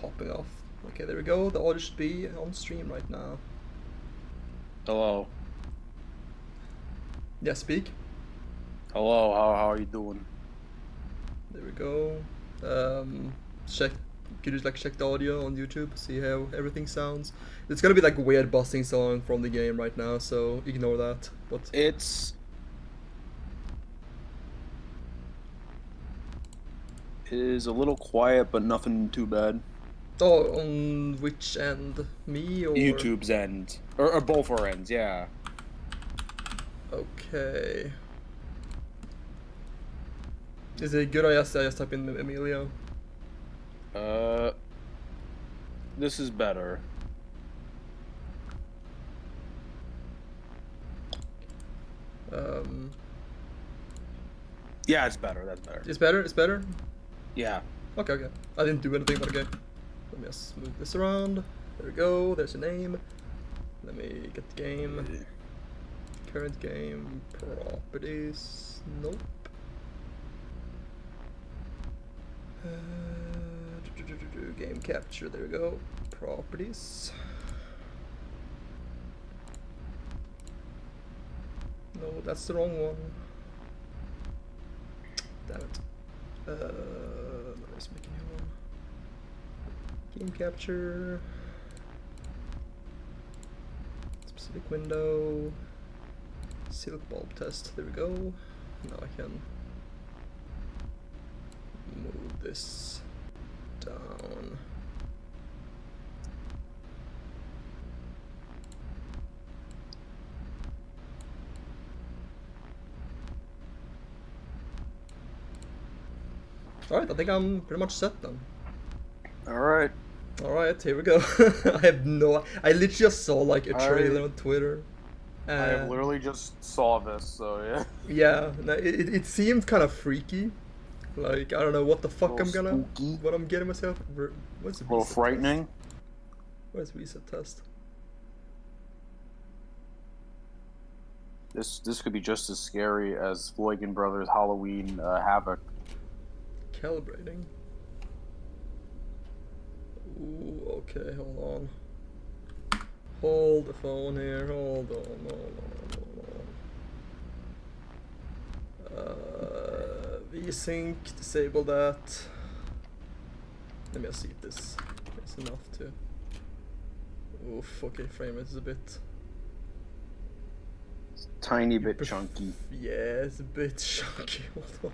popping off. Okay, there we go. The audio should be on stream right now. Hello. Yeah, speak. Hello, how are you doing? There we go. Check. Could you like check the audio on YouTube, see how everything sounds? It's gonna be like weird buzzing song from the game right now, so ignore that. But It is a little quiet, but nothing too bad. oh, on which end? Me or YouTube's end, or both our ends, yeah. Okay. Is it good? I just type in Emilio. This is better. Yeah, it's better. That's better. It's better. It's better. Yeah. Okay, okay. I didn't do anything, but okay. Let me just move this around. There we go. There's your name. Let me get the game. Current game. Properties. Nope. Game capture. There we go. Properties. No, that's the wrong one. Damn it. Let's make a new one. Game capture. Specific window. Silkbulb test. There we go. Now I can move this down. Alright, I think I'm pretty much set then. Alright. Alright, here we go. I literally just saw like a trailer on Twitter. I literally just saw this, so yeah. Yeah, no, it seemed kind of freaky. Like, I don't know what the fuck Spooky. what I'm getting myself. What's A little frightening. Test? Where's reset test? This could be just as scary as Floyd Brothers Halloween Havoc. Calibrating. Ooh, okay, hold on. Hold the phone here, hold on. VSync, disable that. Let me just see if this is enough to. Oof, okay, frame rate is a bit. Tiny bit chunky. Yeah, it's a bit chunky. Hold on.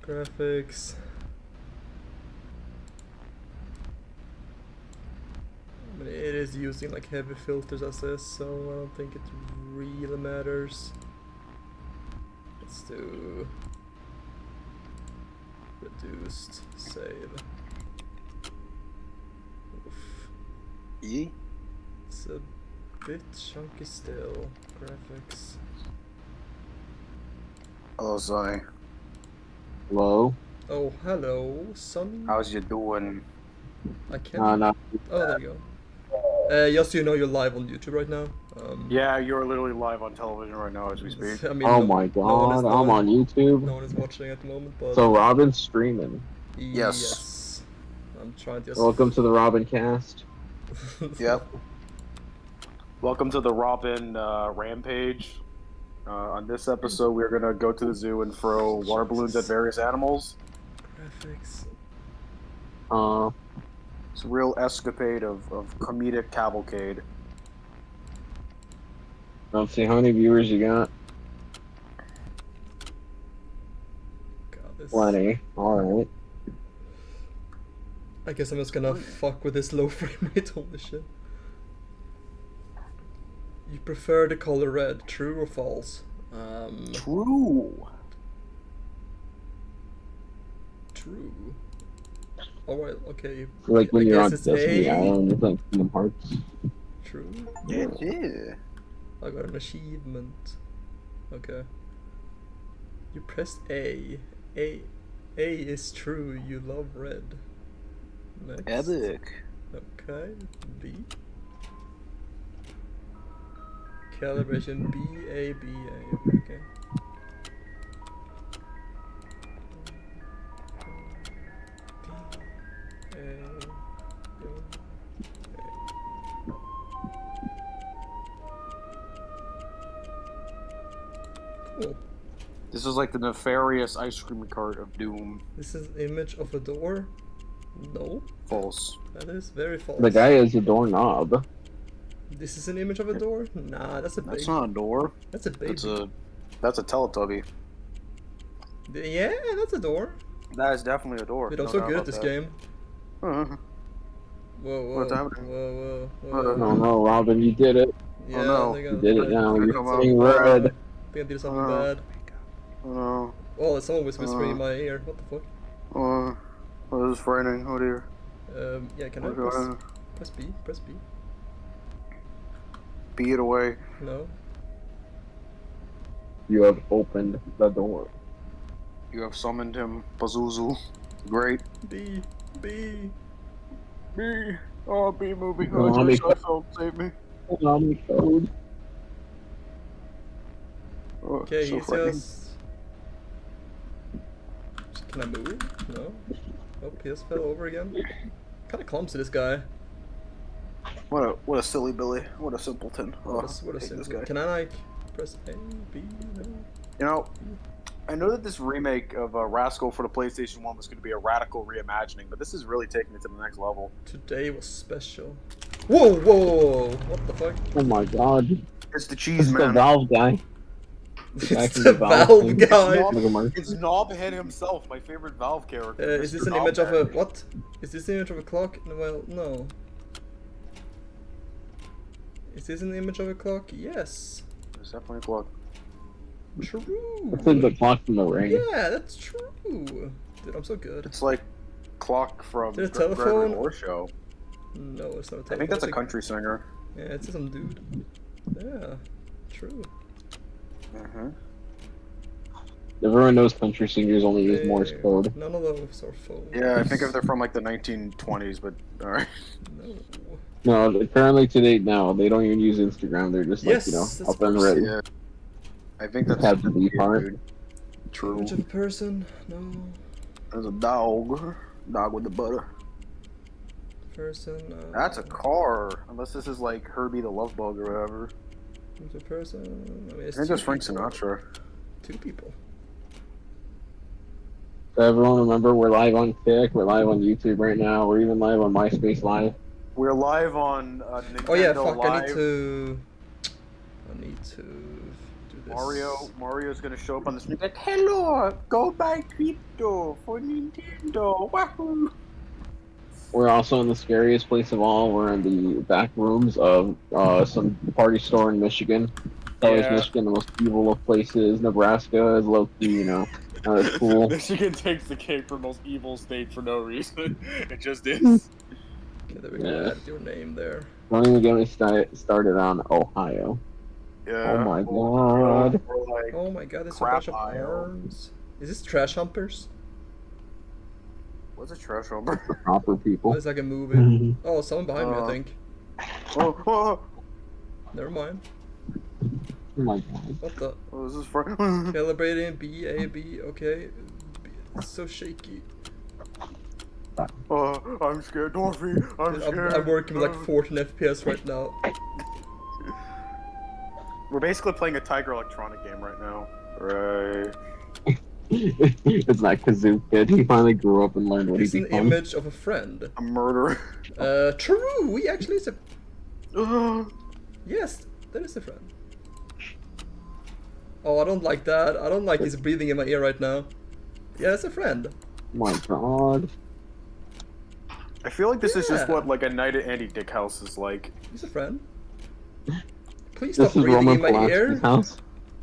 Graphics. I mean, it is using like heavy filters as this, so I don't think it really matters. Let's do reduced save. Oof. E? It's a bit chunky still. Graphics. Hello, Zai. Hello? Oh, hello, son. How's you doing? I can't. No. Oh, there you go. Just so you know, you're live on YouTube right now. Yeah, you're literally live on television right now as we speak. I mean, Oh my god, I'm on YouTube. No one is watching at the moment, but... So Robin's streaming. Yes. I'm trying to just... Welcome to the Robin cast. Yep. Welcome to the Robin Rampage. On this episode, we're gonna go to the zoo and throw water balloons at various animals. Graphics. It's a real escapade of comedic cavalcade. Let's see how many viewers you got. God, this... Plenty. Alright. I guess I'm just gonna fuck with this low frame rate. Holy shit. You prefer the color red, true or false? True. True. Alright, okay. Like when I you're on guess it's Destiny A. Island with like Kingdom Hearts. True. Yeah. I got an achievement. Okay. You pressed A. A is true. You love red. Next. Epic. Okay. B. Calibration B A B A. Okay. D A Cool. This is like the nefarious ice cream cart of doom. This is an image of a door? No. False. That is very false. The guy is a doorknob. This is an image of a door? Nah, that's a baby. That's not a door. That's a baby. That's a Teletubby. Yeah, that's a door. That is definitely a door. Dude, I'm so good at this game. Uh-huh. Whoa, What's happening? whoa, whoa. No, no, Robin, you did it. Yeah, no. I think You did it now. Come You're on. seeing red. I think I did something bad. Oh, Oh, someone was whispering in my ear. What the fuck? oh, this is frightening. Oh dear. Yeah, can I press B? Press B? Beat it away. No. You have opened the door. You have summoned him, Pazuzu. Great. B. B. B. Oh, B movie. Oh, Oh, me- save me. Konami code. Oh, Okay, so he frightening. says. Can I move? No. Oh, he just fell over again. Kinda clumsy, this guy. What a silly Billy. What a simpleton. Oh, What a I hate this simple. guy. Can I like press A, B? No. You know, I know that this remake of Rascal for the PlayStation 1 was going to be a radical reimagining, but this is really taking it to the next level. Today was special. Whoa, whoa, whoa. What the fuck? Oh my god. It's the It's cheese the man. Valve guy. It's from the the Valve thing. guy. Look at Mark. It's Knobhead himself, my favorite Valve character. Is Mr. this an image of a Knobhead. what? Is this an image of a clock? No, well, no. Is this an image of a clock? Yes. It's definitely a clock. True. It's like the clock from the ring. Yeah, that's true. Dude, I'm so good. It's like clock from Is it a Gregory telephone? Horror Show. No, it's not a telephone. I think that's a it's country singer. Yeah, it's some dude. Yeah, true. Uh-huh. Everyone knows country singers only use Morse There. code. None of those are phones. Yeah, I think if they're from like the 1920s, but alright. No. No, currently to date now, they don't even use Instagram. They're just like, Yes, you know, that's up and first. ready. Yeah. I think that's Have the weird, part. dude. True. Image of a person? No. There's a dog. Dog with the butter. Person. That's a car. Unless this is like Herbie the Love Bug or whatever. Image of a person. I mean, I think it's Frank people. Sinatra. 2 people. So everyone remember, we're live on Kick, we're live on YouTube right now, we're even live on MySpace Live. We're live on Nintendo Oh yeah, fuck! Live. I need to do this. Mario's gonna show up on the screen like, hello, go buy crypto for Nintendo. Wahoo! We're also in the scariest place of all, we're in the back rooms of some party store in Michigan. Always Yeah. Michigan, the most evil of places. Nebraska is low-key, you know, not as cool. Michigan takes the cake for most evil state for no reason. It just is. Okay, there we go. Yeah. Add your name there. Don't even get me started on Ohio. Yeah. Oh my god. We're like, Oh my god, there's a Crap bunch of pile. arms. Is this trash humpers? what's a trash humper? The proper people. There's like a movie. Oh, someone behind me, I think. Oh, Never mind. Oh my god. What the? what is this for? Calibrating B, A, B, okay. It's so shaky. Oh, I'm scared, Dorothy. I'm scared. I'm working with like 14 FPS right now. We're basically playing a Tiger Electronic game right now. Right. It's not Kazoo Kid. He finally grew up and learned what It's he an became. image of a friend. A murderer. True! We actually is a... Yes, that is a friend. Oh, I don't like that. I don't like he's breathing in my ear right now. Yeah, that's a friend. Oh my god. I feel like this is just Yeah. what like a night at Andy Dick house is like. He's a friend. Please stop This is breathing Roman in my ear. Polanski's house.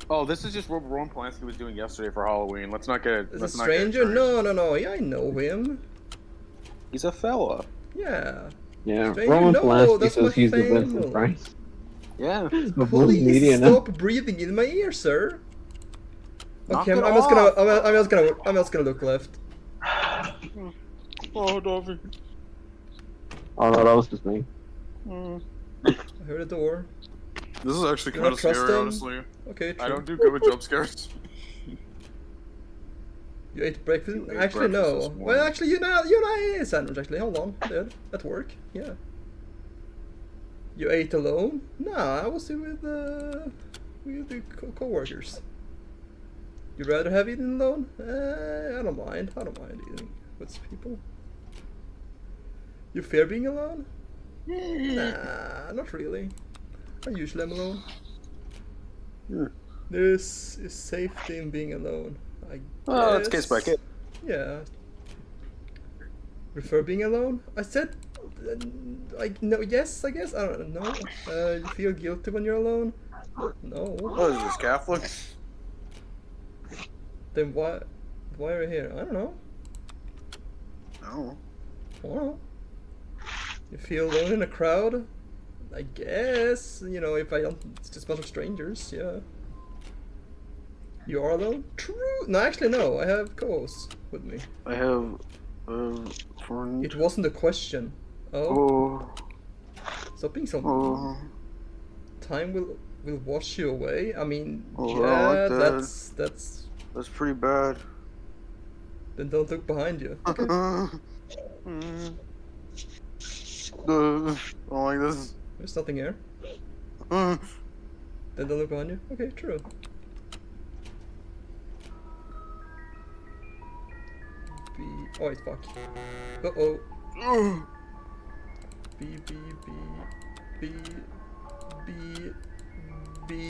Oh, this is just what Roman Polanski was doing yesterday for Halloween. Let's not get. Is a let's not get stranger? strange. No. Yeah, I know him. He's a fella. Yeah. Yeah, Stranger, Roman no, Polanski that's says my he's the family. Vincent Price. Yeah. The blue Please media now. stop breathing in my ear, sir. Knock Okay, it I'm just gonna, off. I'm just gonna look left. Oh, Dorothy. Oh no, that was just me. Mm. I heard a door. This is actually You kind wanna of trust scary, him? honestly. Okay, true. I don't do good with jump scares. You ate breakfast? You ate Actually, breakfast no. this morning. Well, actually, you and I ate a sandwich. Actually, hold on. Did at work? Yeah. You ate alone? No, I was with the co-workers. You'd rather have eaten alone? I don't mind. I don't mind eating with people. You fear being alone? Nah, not really. I usually am alone. There's safety in being alone, I guess. Well, it's case by case. Yeah. Prefer being alone? I said, no. Yes, I guess. I don't know. You feel guilty when you're alone? No. What is this, Catholic? Then why are you here? I don't know. No. I don't know. You feel alone in a crowd? I guess. You know, if I don't, it's just a bunch of strangers. Yeah. You are alone? True. No, actually, no. I have co-hosts with me. I have friend. It wasn't a question. Oh. Stop being so. Time will wash you away. I mean, yeah, like that's pretty bad. Then don't look behind you. Okay. I don't like this. There's nothing here. Then don't look behind you. Okay, true. Oh, it's fuck. Uh-oh. B.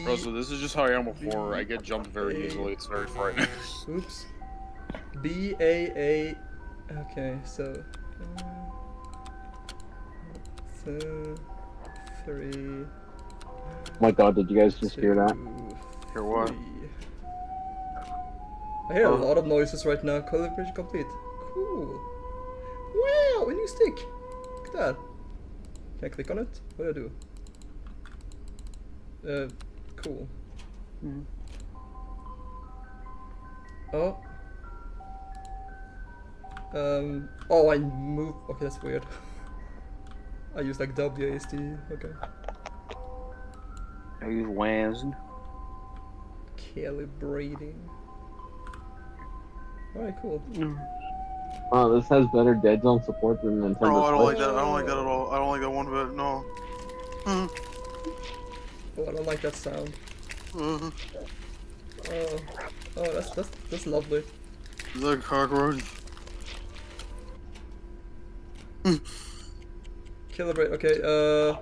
Bro, so this is just how I am before. I get jumped very easily. It's very frightening. Oops. B-A-A. Okay, so... 3... Oh my god, did you guys just hear that? Hear what? I hear a lot of noises right now. Calibration complete. Cool. Wow, a new stick. Look at that. Can I click on it? What do I do? Cool. Oh. Oh, I move. Okay, that's weird. I use like WASD. Okay. I use WASD. Calibrating. Alright, cool. Oh, this has better Dead Zone support than Nintendo. No, I don't like Switch. that. I don't like that at all. I don't like that one bit. No. Oh, I don't like that sound. Oh, that's lovely. Is that a cockroach? Calibrate. Okay.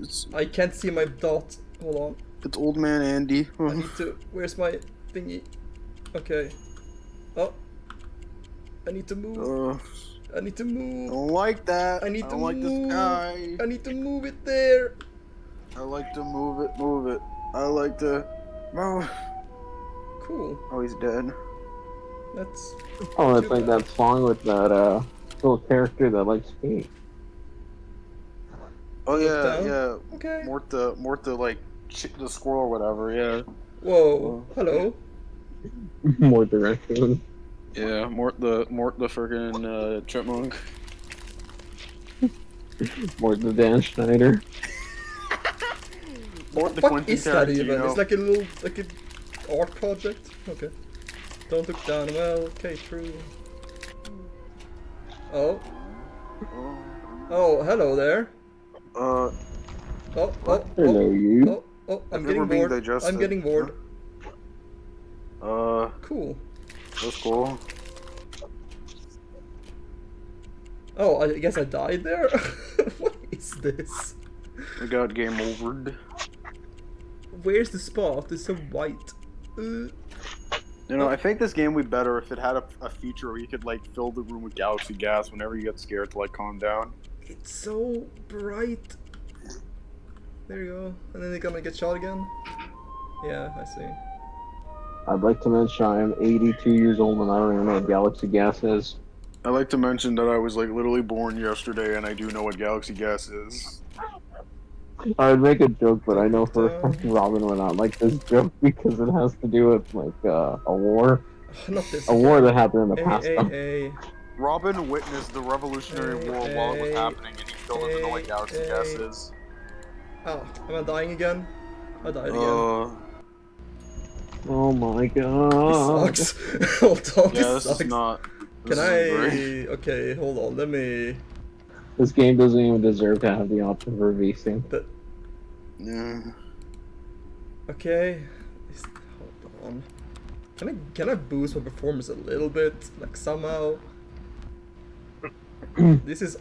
It's I can't see my dot. Hold on. it's old man Andy. I need to. Where's my thingy? Okay. Oh. I need to move. I need to I move. don't like that. I need to don't like move. this guy. I need to move it there. I like to move it, move it. I like to move. Cool. Oh, he's dead. That's. Oh, it's too like bad. that song with that little character that likes paint. Oh yeah, down? yeah. Okay. Morta, like the squirrel or whatever. Yeah. Whoa. Hello. More direction. Yeah, Mort the freaking chipmunk. More the Dan Schneider. Mort the What Quentin is that Tarantino. even? It's like a little, like an art project. Okay. Don't look down. Well, okay, true. Oh. Oh, hello there. Uh, Oh, Hello, you. oh, I'm If it getting were being bored. digested. I'm getting bored. Cool. That's cool. Oh, I guess I died there? What is this? We got game overed. Where's the spot? It's so white. You know, I think this game would be better if it had a feature where you could like fill the room with galaxy gas whenever you get scared to like calm down. It's so bright. There you go. And then they're gonna get shot again? Yeah, I see. I'd like to mention I am 82 years old and I don't even know what galaxy gas is. I'd like to mention that I was like literally born yesterday and I do know what galaxy gas is. I would make a joke, but I know for a fact Robin would not like this joke because it has to do with like a war. Not this. A war that happened in the past. Hey. Robin witnessed the Revolutionary War while it was happening and he still doesn't know what galaxy gas is. Oh, am I dying again? I died again. Oh my god. This sucks. Hold on, Yeah, this this sucks. is not. Can I... Okay, hold on, let me... This game doesn't even deserve to have the option for VSync. Yeah. Okay. Hold on. Can I boost my performance a little bit, like somehow? This is.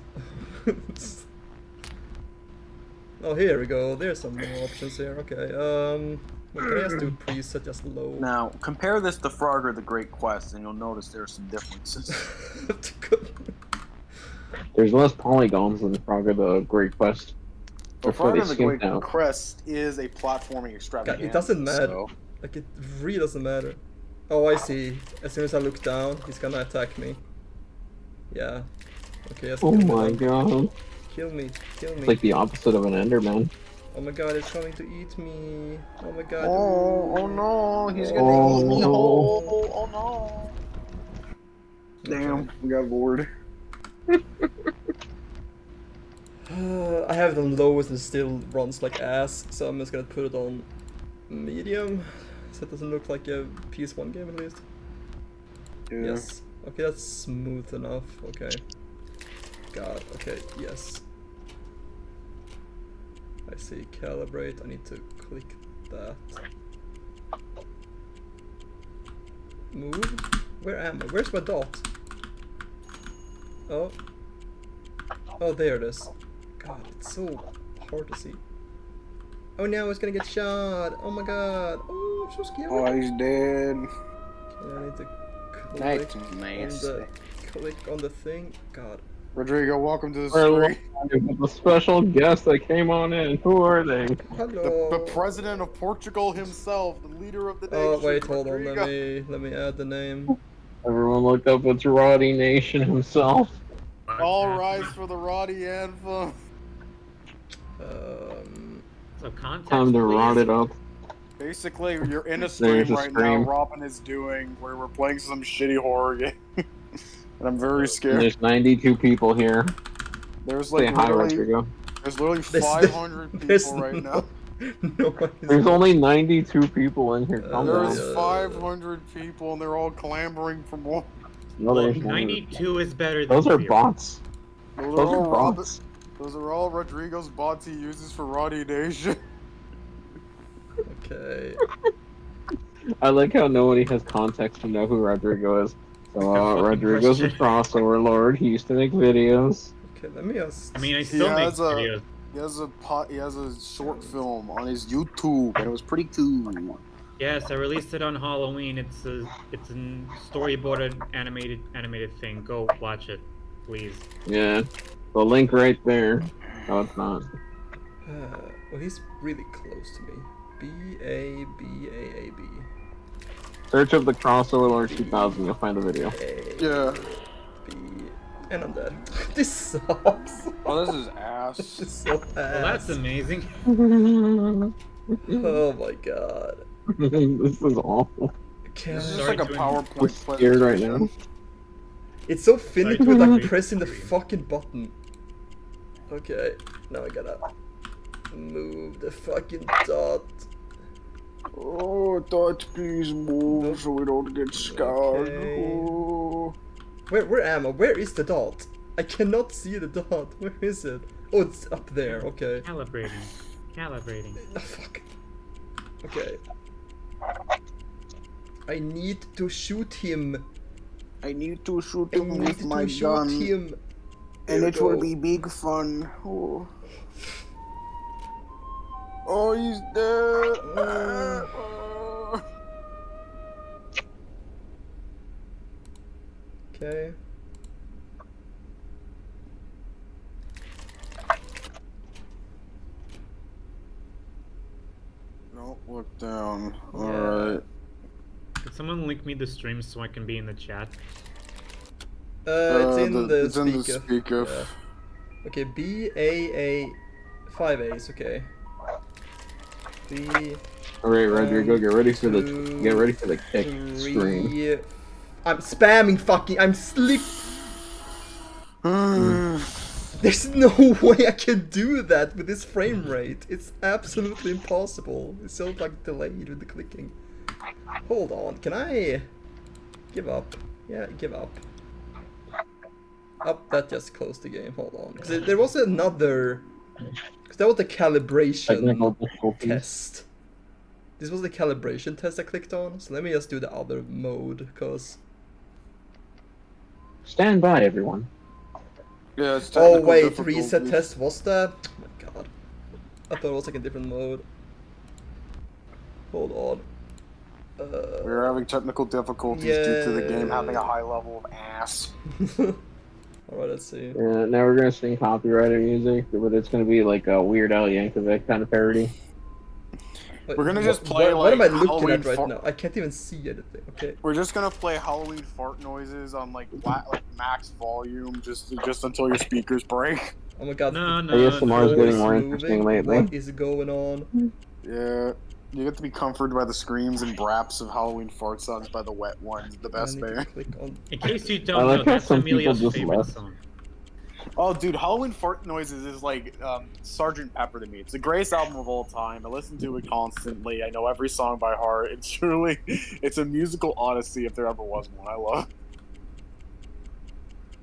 Oh, here we go. There's some more options here. Okay. Well, can I just do preset just low? Now, compare this to Frogger the Great Quest, and you'll notice there are some differences. There's less polygons in Frogger the Great Quest. But Before they Frogger the skimped Great out. Quest is a platforming extravaganza. It doesn't matter. So. Like, it really doesn't matter. Oh, I see. As soon as I look down, he's gonna attack me. Yeah. Okay, let's Oh kill my him. god. Kill me. Kill me. It's like the opposite of an Enderman. Oh my god, it's coming to eat me. Oh my god. Oh no, he's gonna Oh, eat me no. whole. Oh no. Damn, we got bored. I have it on lowest and it still runs like ass, so I'm just gonna put it on medium, so it doesn't look like a PS1 game at least. Yeah. Yes. Okay, that's smooth enough. Okay. God. Okay. Yes. I see. Calibrate. I need to click that. Move. Where am I? Where's my dot? Oh. Oh, there it is. God, it's so hard to see. Oh no, it's gonna get shot. Oh my god. Oh, I'm so scared. Oh, he's dead. Okay, I need to That's click nasty. on the thing. God. Rodrigo, welcome to the We're stream. the special guest that came on in. Who are they? Hello. The president of Portugal himself, the leader of the nation. Oh wait, hold on. Rodrigo. Let me add the name. Everyone looked up it's Roddy Nation himself. All rise for the Roddy anthem. So context, Time to please. rot it up. Basically, you're in a stream There's a right stream. now. Robin is doing where we're playing some shitty horror game, and I'm very And scared. there's 92 people here. There's Say like hi, literally, Rodrigo. there's literally There's- 500 there's people right no- now. Nobody's There's only 92 people in here. Calm There down. There's 500 people, and they're all clamoring for more. No, Well, there's one. 92 is better than Those are 0. bots. Those Those are are all bots. Those are all Rodrigo's bots he uses for Roddy Nation. Okay. I like how nobody has context to know who Rodrigo is. So, Fucking Rodrigo's a question. crossover lord. He used to make videos. Okay, let me just. I mean, I still make has a- videos. He has a short film on his YouTube, and it was pretty cool. Yes, I released it on Halloween. It's a storyboarded animated thing. Go watch it, please. Yeah. The link right there. No, it's not. Well, he's really close to me. B-A-B-A-A-B. Search up the crossover lord 2000. You'll find the video. Yeah. B. And I'm dead. This sucks. Oh, this is This is ass. so ass. Well, that's amazing. Oh my god. This is awful. Okay. This is Sorry like a to PowerPoint I'm scared right now. presentation. It's so finicky Sorry with to like interrupt. pressing the fucking button. Okay, now I gotta move the fucking dot. Oh, dot, please move so we don't get scarred. Okay. Oh. Where am I? Where is the dot? I cannot see the dot. Where is it? Oh, it's up there. Okay. Calibrating. Calibrating. Oh, fuck. Okay. I need to shoot him. I need to shoot I him need with my to shoot gun, him. and There it we will go. be big fun. Oh, oh he's dead. Oh. Okay. Don't look down. Yeah. Alright. Could someone link me the stream so I can be in the chat? It's in the it's in the speaker. speaker. Yeah. Okay, B-A-A... 5 A's, okay. B... Alright, Rodrigo, get ready for the kick 3... screen. I'm spamming fucking... I'm slick... There's no way I can do that with this frame rate. It's absolutely impossible. It's so like delayed with the clicking. Hold on, can I give up? Yeah, give up. Up, that just closed the game. Hold on, 'cause there was another. Because that was the calibration Technical difficulties. test. This was the calibration test I clicked on, so let me just do the other mode, cause... Stand by, everyone. Yeah, it's Oh technical wait, difficulties. reset test was that? Oh my god. I thought it was like a different mode. Hold on. We're having technical difficulties due to the game having a high level of ass. Alright, let's see. Yeah, now we're gonna sing copyrighted music, but it's gonna be like a Weird Al Yankovic kind of parody. Wait, We're gonna just play, what am I like, looking at Halloween right now? I can't even see anything, okay? We're just gonna play Halloween fart noises on like max volume, just until your speakers break. Oh my god, No, the no, ASMR is floor getting more interesting lately. What is going on? Yeah, you get to be comforted by the screams and braps of Halloween fart songs by the Wet Ones, the I best need to band. click on... In case you I don't like know, how that's some people Emilio's just favorite left. song. Oh, dude, Halloween fart noises is like Sgt. Pepper to me. It's the greatest album of all time. I listen to it constantly. I know every song by heart. It's truly, it's a musical odyssey if there ever was one. I love.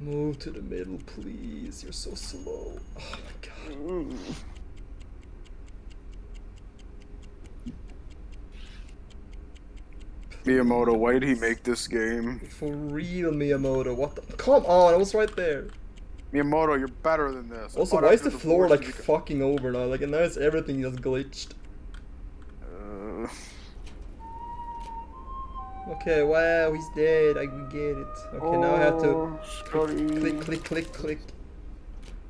Move to the middle, please. You're so slow. Oh my god. Miyamoto, why did he make this game? For real, Miyamoto. What the... Come on, I was right there. Miyamoto, you're better than this. Also, I thought why is after the floor Force like you could- fucking over now? Like, and now it's everything just glitched. Okay, wow, he's dead. We get it. Okay, now I have to click, click, click, click.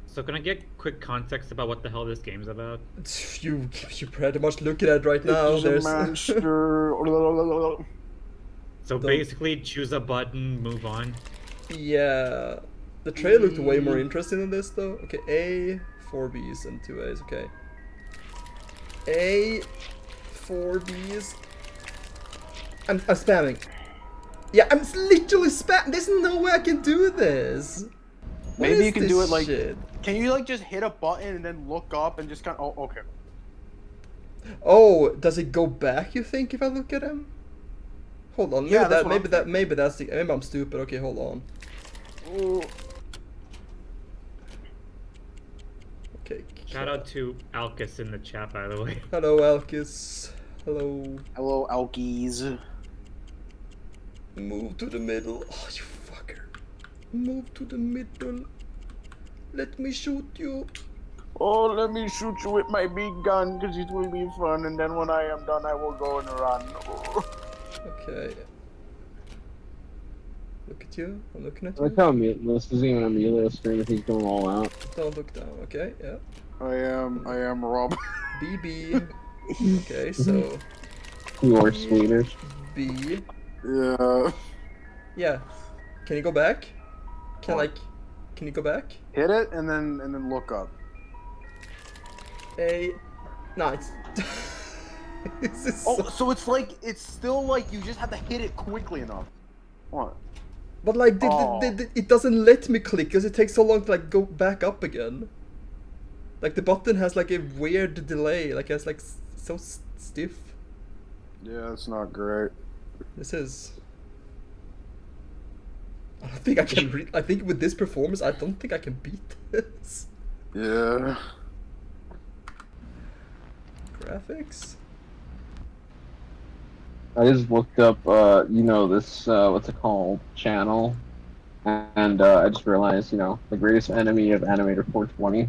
So can I get quick context about what the hell this game's about? You pretty much looking at it right now. It's a There's monster. So basically, choose a button, move on. yeah. The trailer looked way more interesting than this though. Okay, A, 4 Bs and 2 As. Okay. A, 4 Bs. I'm spamming. Yeah, I'm literally spamming. There's no way I can do this. What Maybe is you can this do it like. shit? Can you like just hit a button and then look up and just kind of? Oh, okay. Oh, does it go back? You think if I look at him? Hold on. Maybe Yeah, that's that. what Maybe I'm that. Maybe that's the. Maybe I'm stupid. Okay, hold on. Ooh. Okay. Shout out to Alcus in the chat, by the way. Hello, Alkis. Hello. Hello, Alkies. Move to the middle. Oh, you fucker. Move to the middle. Let me shoot you. Oh, let me shoot you with my big gun, because it will be fun, and then when I am done, I will go and run. Oh. Okay. Look at you. I'm looking at I like you. how this isn't even Emilio's screen if he's going all out. Don't look down. Okay, yeah. I am Rob. BB. Okay, so Your sweeters. B. Yeah. Yeah. Can you go back? Can What? you go back? Hit it and then look up. A. No, it's. This is Oh, so... so it's still like you just have to hit it quickly enough. What? But like, Oh. it doesn't let me click because it takes so long to like go back up again. Like the button has like a weird delay. Like it's like so stiff. Yeah, it's not great. This is. I don't think I can. I think with this performance, I don't think I can beat this. Yeah. Graphics. I just looked up, you know, this, what's it called, channel, and I just realized, you know, the greatest enemy of Animator 420,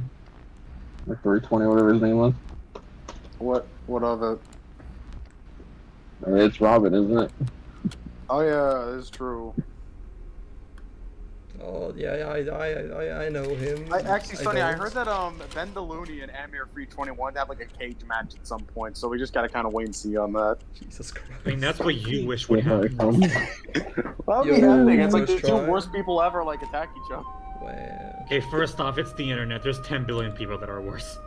or 320, whatever his name was. What of it? It's Robin, isn't it? Oh yeah, it's true. Oh yeah, I know him. Actually, Sonny, I don't. heard that Ben DeLuny and Amir 321 have like a cage match at some point, so we just gotta kind of wait and see on that. Jesus Christ. I mean, that's what you wish would Yeah, happen. Well, Yo, that'd be happening. It's like the first two try. worst people ever like attack each other. Wow. Okay, first off, it's the internet. There's 10 billion people that are worse.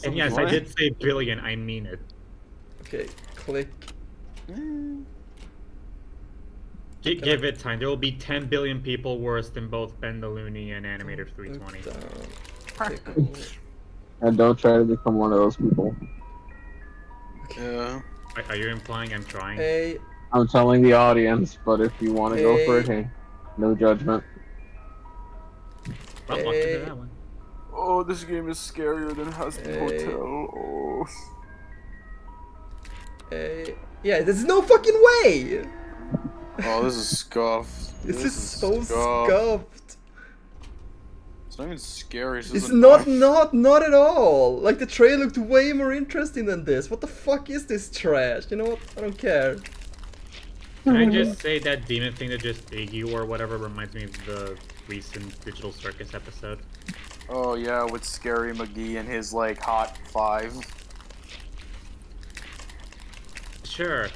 And yes, I Sounds did say billion. I mean it. Okay, click. right. Give it time. There will be 10 billion people worse than both Ben DeLuny and Animator 320. Look down. Okay, cool. And don't try to become one of those people. Yeah. Are you implying I'm trying? A. I'm telling the audience, but if you want to go for it, hey, no judgment. Well, walk into that one. Oh, this game is scarier than Husband Hey. Hotel. Oh. Yeah, there's no fucking way! Oh, this is scuffed. This is so scuffed. It's not even scary. It's It's just not at all. Like the trailer looked way more interesting than this. What the fuck is this trash? You know what? I don't care. Can I just say that demon thing that just ate you or whatever reminds me of the recent Digital Circus episode? Oh yeah, with Scary McGee and his like hot 5. Sure.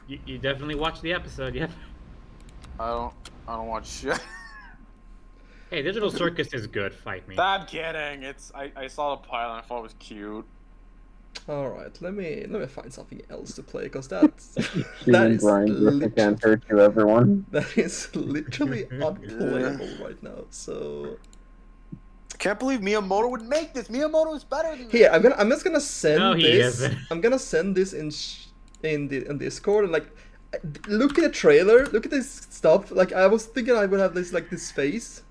You definitely watched the episode, yeah. I don't watch shit. Hey, Digital Circus is good, fight me. I'm kidding. I saw the pilot and I thought it was cute. All right, let me find something else to play because that's Human grind, I can't hurt you, everyone. that is literally unplayable right now. So I can't believe Miyamoto would make this. Miyamoto is better than here, I'm just gonna send No, he this. isn't. I'm gonna send this in Discord and like look at the trailer. Look at this stuff. Like I was thinking I would have this face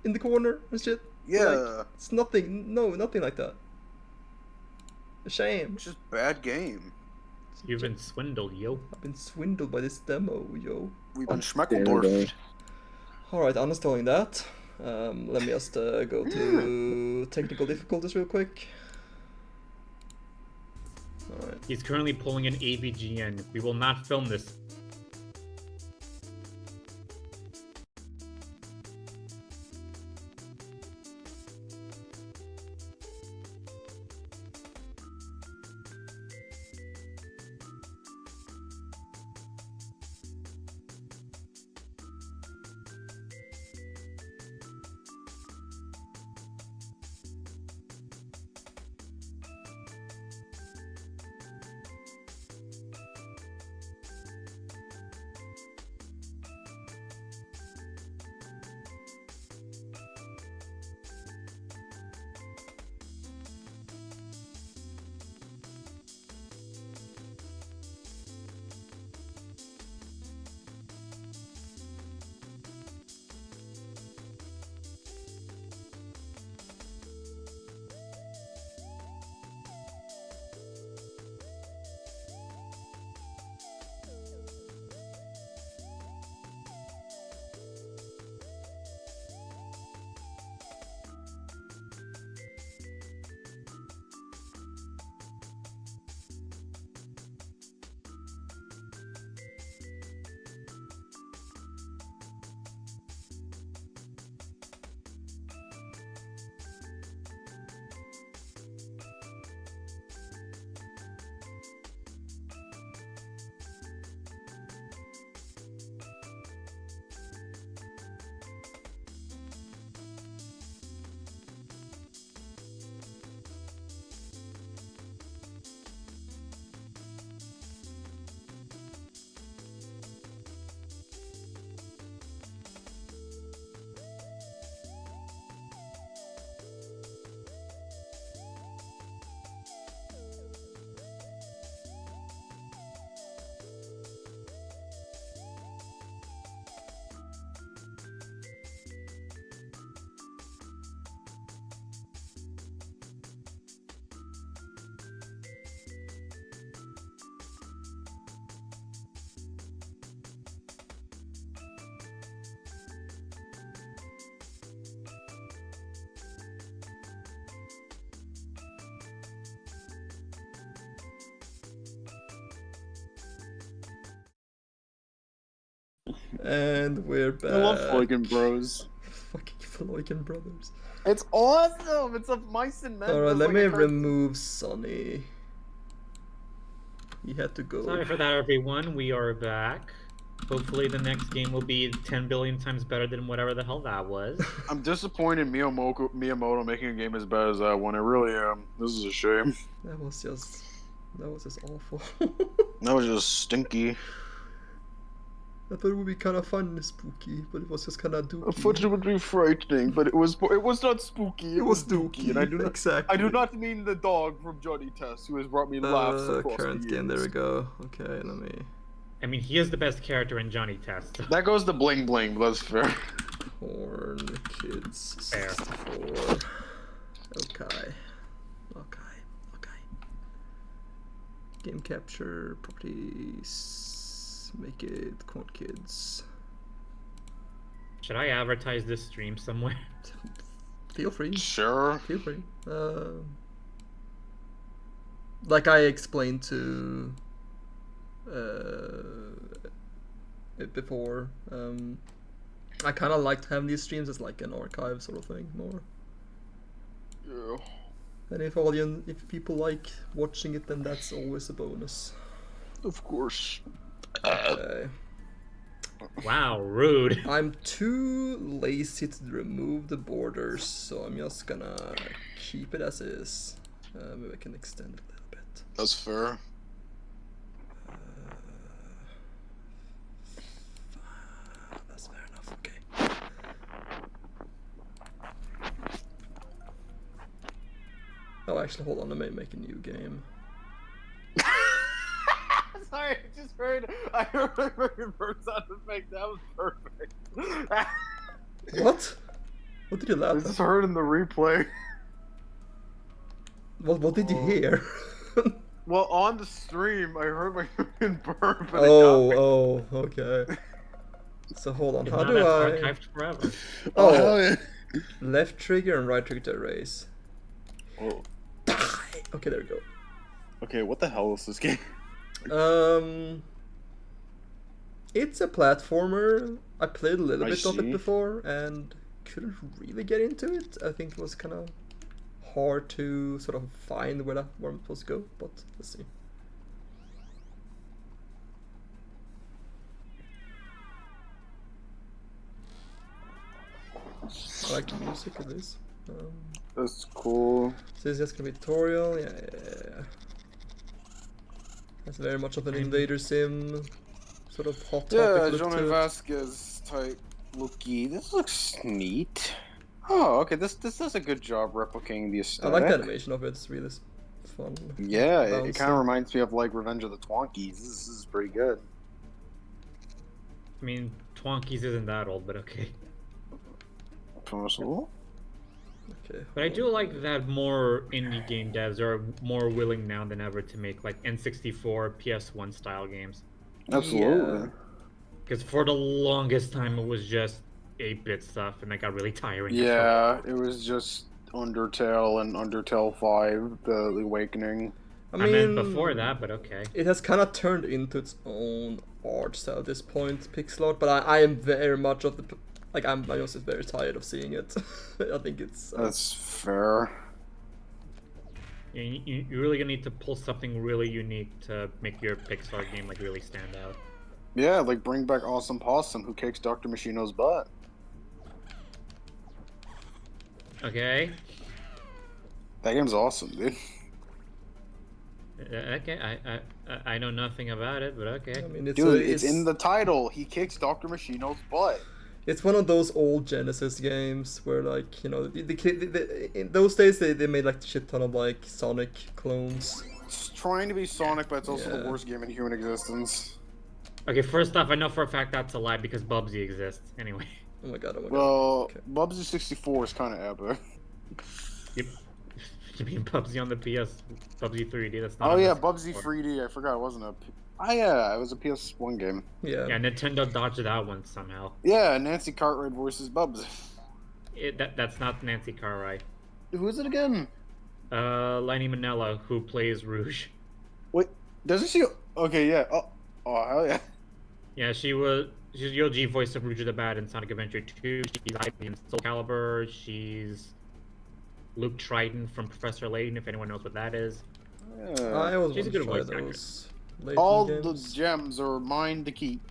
in the corner and shit. Yeah. Like, it's nothing. No, nothing like that. A shame. It's just bad game. You've been swindled, yo. I've been swindled by this demo, yo. We've been schmeckledorfed. Alright, uninstalling that. Let me just go to technical difficulties real quick. Alright. He's currently pulling an AVGN. We will not film this. And we're back. I love Floykin Bros. Fucking Floykin Brothers. It's awesome. It's a mice and men. Alright, It's let like me a cartoon. remove Sonny. He had to go. Sorry for that, everyone. We are back. Hopefully the next game will be 10 billion times better than whatever the hell that was. I'm disappointed in Miyamoto making a game as bad as that one. I really am. This is a shame. That was just awful. That was just stinky. I thought it would be kind of fun and spooky, but it was just kind of dookie. I thought it would be frightening, but it was not spooky. It was dookie, and I do not. Exactly. I do not mean the dog from Johnny Test, who has brought me laughs across current the game. There years. we go. Okay, let me. I mean, he is the best character in Johnny Test. That goes to bling bling. But that's fair. Cornkids Fair. 64. Okay. Game capture, properties, make it Cornkids. Should I advertise this stream somewhere? Feel free. Sure. Feel free. Like I explained to it before, I kind of like to have these streams as like an archive sort of thing more. Yeah. And if people like watching it, then that's always a bonus. Of course. Okay. Wow, rude. I'm too lazy to remove the borders, so I'm just gonna keep it as is. Maybe I can extend it a little bit. That's fair. That's fair enough, okay. Oh, actually, hold on, let me make a new game. Sorry, I just heard. I heard my fucking bird sound effect. That was perfect. What? What did you I laugh just at? heard in the replay. What did you hear? Well, on the stream, I heard my fucking burp. And Oh, okay. So hold on, how Now do that's I... archived forever. Oh, hell yeah. left trigger and right trigger to erase. Oh. Okay, there we go. Okay, what the hell is this game? It's a platformer. I played a little I bit of it see. before and couldn't really get into it. I think it was kind of hard to sort of find where I'm supposed to go, but let's see. I like the music of this. That's cool. So it's just gonna be a tutorial. Yeah. That's very much of an Invader Sim sort of hot topic Yeah, look Johnny to it. Vasquez type looky. This looks neat. Oh, okay. This does a good job replicating the I aesthetic. like the animation of it. It's really fun. Yeah, it Bouncy. kind of reminds me of like Revenge of the Twonkies. This is pretty good. I mean, Twonkies isn't that old, but okay. Possible. Okay. But I do like that more indie game devs are more willing now than ever to make like N64, PS1 style games. Absolutely. Because for the longest time it was just 8-bit stuff, and that got really tiring. Yeah, it was just Undertale and Undertale 5, the Awakening. I meant before that, but okay. It has kind of turned into its own art style at this point, pixel art. But I am very much of the like I'm also very tired of seeing it. I think it's That's fair. You're really gonna need to pull something really unique to make your Pixar game like really stand out. Yeah, like bring back Awesome Possum, who kicks Dr. Machino's butt. Okay. That game's awesome, dude. Okay. I know nothing about it, but okay. I mean, it's Dude, it's in the title. He kicks Dr. Machino's butt. It's one of those old Genesis games where, like, you know, in those days they made like a shit ton of like Sonic clones. It's trying to be Sonic, but it's also Yeah. the worst game in human existence. Okay, first off, I know for a fact that's a lie because Bubsy exists. Anyway. Oh my god, oh my god. Well, Okay. Bubsy 64 is kind of epic. Yep. You mean Bubsy on the PS, Bubsy 3D? That's not. Oh on yeah, the Bubsy 64. 3D. I forgot it wasn't a. Oh yeah, it was a PS1 game. Yeah. Yeah, Nintendo dodged that one somehow. Yeah, Nancy Cartwright voices Bubsy. That's not Nancy Cartwright. Who is it again? Lainey Manella, who plays Rouge. Wait, doesn't she? Okay, yeah. Oh hell yeah. Yeah, she's the OG voice of Rouge the Bad in Sonic Adventure 2. She's Ivy in Soul Calibur. She's Luke Triton from Professor Layton, if anyone knows what that is. Yeah. I always She's a want to good try voice actor. those late All games. the gems are mine to keep.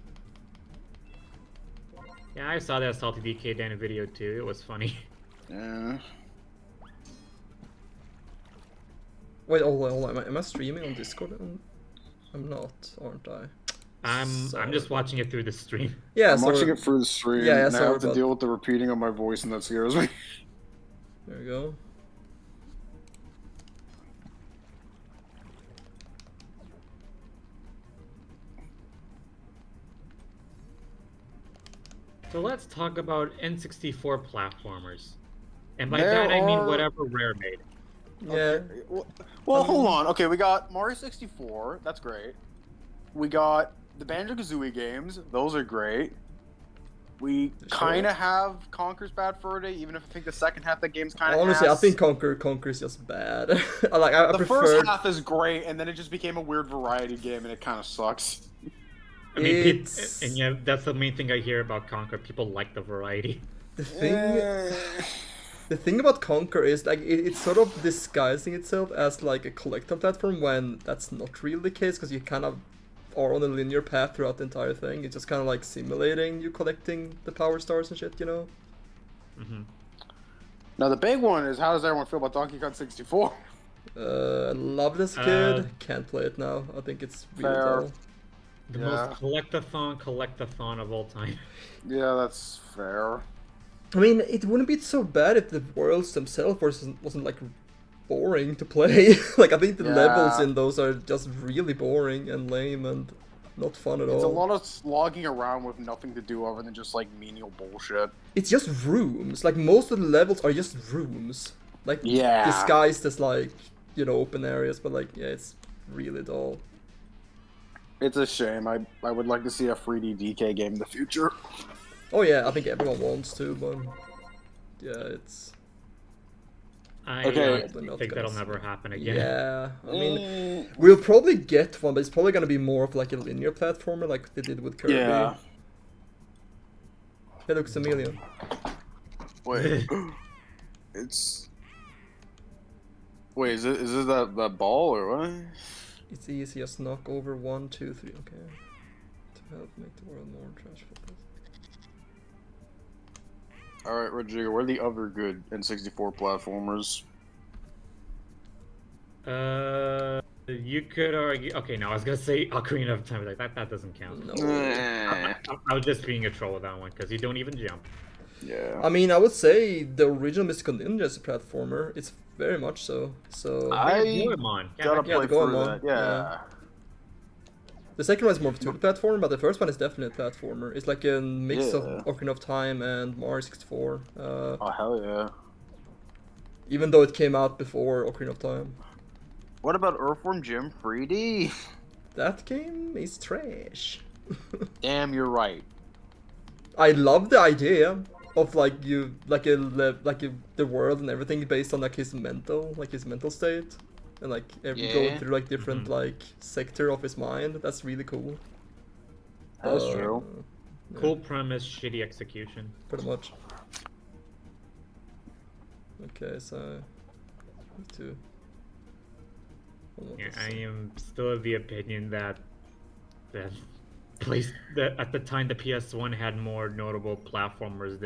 Yeah, I saw that Salty DK Dan video too. It was funny. Yeah. Wait, hold on. Am I streaming on Discord? I'm not, aren't I? I'm Sorry. just watching it through the stream. Yeah, I'm so watching it through the stream, Yeah, and I sorry have to about- deal with the repeating of my voice, and that scares me. there we go. So let's talk about N64 platformers. And by There that I mean are- whatever Rare made. Yeah. Okay. Well, hold on. Okay, we got Mario 64. That's great. We got the Banjo-Kazooie games. Those are great. We kind of have Conker's Bad Fur Day, even if I think the second half of the game's kind of Honestly, ass. I think Conker is just bad. I the prefer. first half is great, and then it just became a weird variety game, and it kind of sucks. I mean, It's and yeah, that's the main thing I hear about Conquer. People like the variety. the thing. The thing about Conker is like it's sort of disguising itself as like a collectible platform when that's not really the case because you kind of are on a linear path throughout the entire thing. It's just kind of like simulating you collecting the power stars and shit, you know. Mm-hmm. Now the big one is, how does everyone feel about Donkey Kong 64? I loved this kid. Can't play it now. I think it's really Fair. dull. The most collectathon of all time. Yeah, that's fair. I mean, it wouldn't be so bad if the worlds themselves wasn't like boring to play. Like I think the levels in those are just really boring and lame and not fun at all. It's a lot of slogging around with nothing to do other than just like menial bullshit. It's just rooms. Like most of the levels are just rooms. Like disguised as like, you know, open areas, but like yeah, it's really dull. It's a shame. I would like to see a 3D DK game in the future. Oh yeah, I think everyone wants to, but yeah, it's I Okay. think that'll never happen again. yeah. I mean, we'll probably get one, but it's probably gonna be more of like a linear platformer, like they did with Kirby. Yeah. Hey, look, it's Amelia. Wait. It's. Wait, is it that ball or what? It's easy, just knock over 1, 2, 3. Okay. To help make the world more trash focused. Alright, Rodrigo, what are the other good N64 platformers? You could argue. Okay, no, I was gonna say Ocarina of Time. Like that doesn't count. No. I was just being a troll with that one because you don't even jump. Yeah. I mean, I would say the original Mystical Ninja is a platformer. It's very much so. So I Goemon. gotta yeah, play the through Goemon, that. Yeah. the second one is more of a 2D platformer, but the first one is definitely a platformer. It's like a mix of Yeah. Ocarina of Time and Mario 64. Oh hell yeah. Even though it came out before Ocarina of Time. What about Earthworm Jim 3D? That game is trash. Damn, you're right. I love the idea of like the world and everything based on like his mental state, and like going through like different like sector of his mind. That's really cool. That's true. Cool premise, shitty execution. Pretty much. Okay, so me too. Yeah, I am still of the opinion that that at the time the PS1 had more notable platformers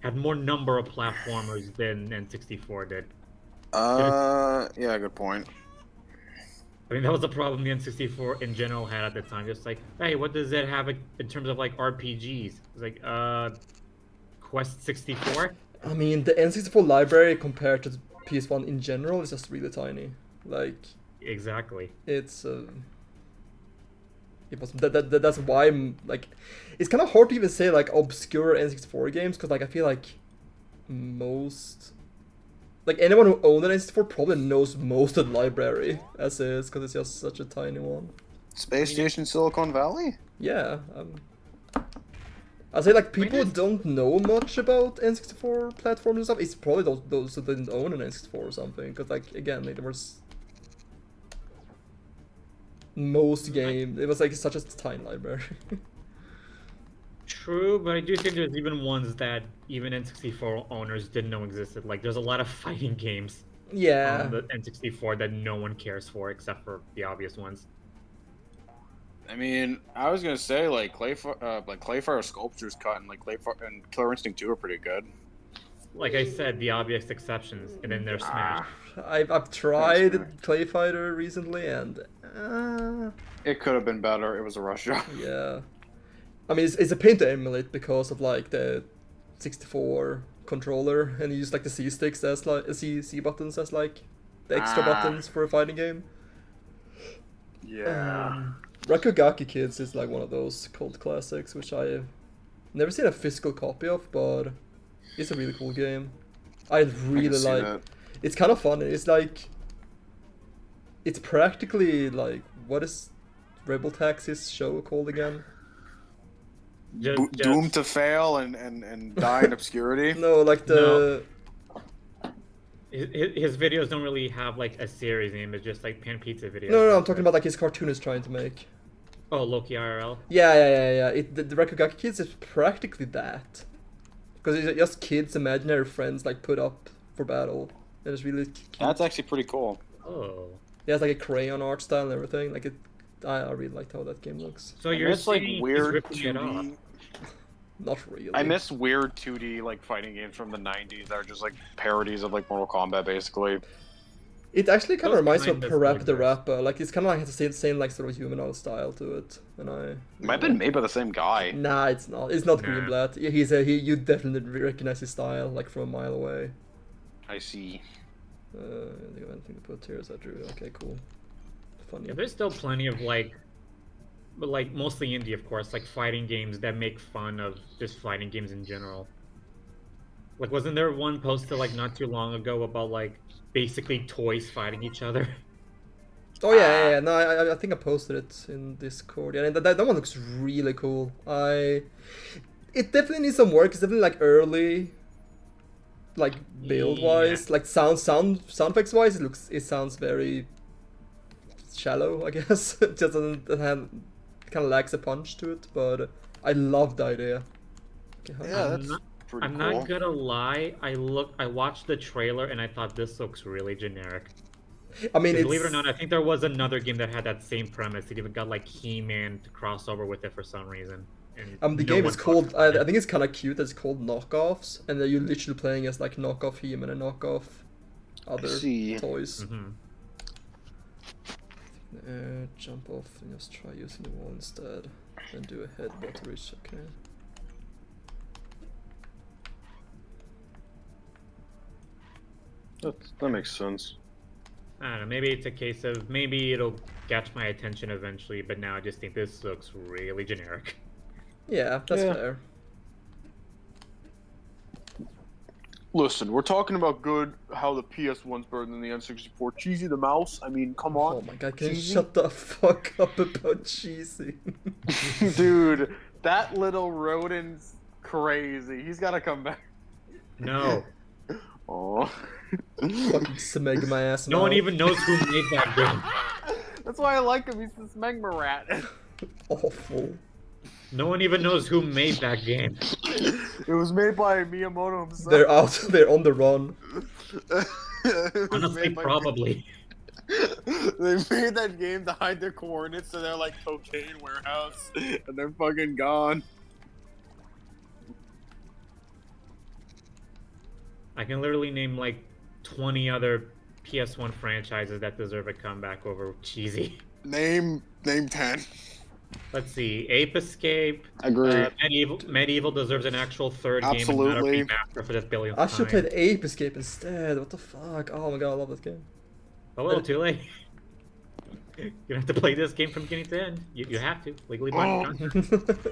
had more number of platformers than N64 did. Yeah, good point. I mean, that was the problem the N64 in general had at the time. Just like, hey, what does it have in terms of like RPGs? It's like, Quest 64? I mean, the N64 library compared to the PS1 in general is just really tiny. Like, Exactly. it's it was that's why like it's kind of hard to even say like obscure N64 games because like I feel like most like anyone who owned an N64 probably knows most of the library as is because it's just such a tiny one. Space Station Silicon Valley? Yeah, I'd say like people don't know much about N64 platforms and stuff. It's probably those who didn't own an N64 or something because like again like, there was most game it was like such a tiny library. True, but I do think there's even ones that even N64 owners didn't know existed. Like, there's a lot of fighting games Yeah. on the N64 that no one cares for except for the obvious ones. I mean, I was gonna say like Clayfire Sculptures Cut and like Clayfire and Killer Instinct 2 are pretty good. Like I said, the obvious exceptions, and then there's Smash. I've tried Clay Fighter recently and It could have been better. It was a rush job. yeah. I mean it's a pain to emulate because of like the 64 controller and you use like the C sticks as like C buttons as like the extra buttons for a fighting game. Yeah. Rakugaki Kids is like one of those cult classics which I've never seen a physical copy of, but it's a really cool game. I really like It's kind of fun. It's like, it's practically like, what is Rebel Taxi's show called again? Doomed to fail and die in obscurity. No, like the. His videos don't really have like a series name. It's just like Pan Pizza videos. No, I'm talking about like his cartoon is trying to make. Oh, Loki IRL. Yeah. The Rakugaki Kids is practically that, because it's just kids' imaginary friends like put up for battle, and it's really cute. That's actually pretty cool. Oh. Yeah, it's like a crayon art style and everything. Like it, I really liked how that game looks. So you're It's like saying he's weird ripping it off. 2D. Not really. I miss weird 2D like fighting games from the 90s that are just like parodies of like Mortal Kombat, basically. It actually kind of Those reminds me of kind of Parappa like the this. Rapper. Like it's kind of like the same like sort of humanoid style to it. And I Might have been made by the same guy. Nah, it's not. It's not Nah. Greenblatt. You definitely recognize his style like from a mile away. I see. I think I have anything to put here as I drew. Okay, cool. Funny. Yeah, there's still plenty of like, but like mostly indie, of course, like fighting games that make fun of just fighting games in general. Like, wasn't there one posted like not too long ago about like basically toys fighting each other? Oh yeah. No, I think I posted it in Discord. Yeah, and that one looks really cool. It definitely needs some work. It's definitely like early, like build wise, like sound effects wise. It sounds very shallow, I guess. It just doesn't have, kind of lacks a punch to it. But I love the idea. Okay, Yeah, that's pretty I'm cool. not gonna lie. I watched the trailer and I thought this looks really generic. I mean, it's, Believe it or not, I think there was another game that had that same premise. It even got like He-Man to cross over with it for some reason. And the no game one is called. talked about I it. think it's kind of cute. It's called Knockoffs, and then you're literally playing as like knockoff He-Man and knockoff other see. toys. Mhm. Jump off and just try using the wall instead. Then do a headbutt reach. Okay. That makes sense. I don't know. Maybe it's a case of maybe it'll catch my attention eventually, but now I just think this looks really generic. Yeah, that's Yeah. fair. Listen, we're talking about how the PS1's better than the N64. Cheesy the mouse. I mean, come on. Oh my god, can you Cheesy? shut the fuck up about cheesy? Dude, that little rodent's crazy. He's gotta come back. No, Oh. Fucking smeg my ass. no one mouth. even knows who made that game. That's why I like him. He's this Megma rat. Awful. No one even knows who made that game. It was made by Miyamoto himself. They're out. They're on the run. It was Honestly, made by- probably. They made that game to hide their coordinates to their like cocaine warehouse, and they're fucking gone. I can literally name like 20 other PS1 franchises that deserve a comeback over cheesy. Name 10. Let's see, Ape Escape. Agree. Medieval deserves an actual third game Absolutely. and not a remaster for this billionth I should have time. played Ape Escape instead. What the fuck? Oh my god, I love this game. Oh well, too late. You have to play this game from beginning to end. You have to legally bind Oh. contract.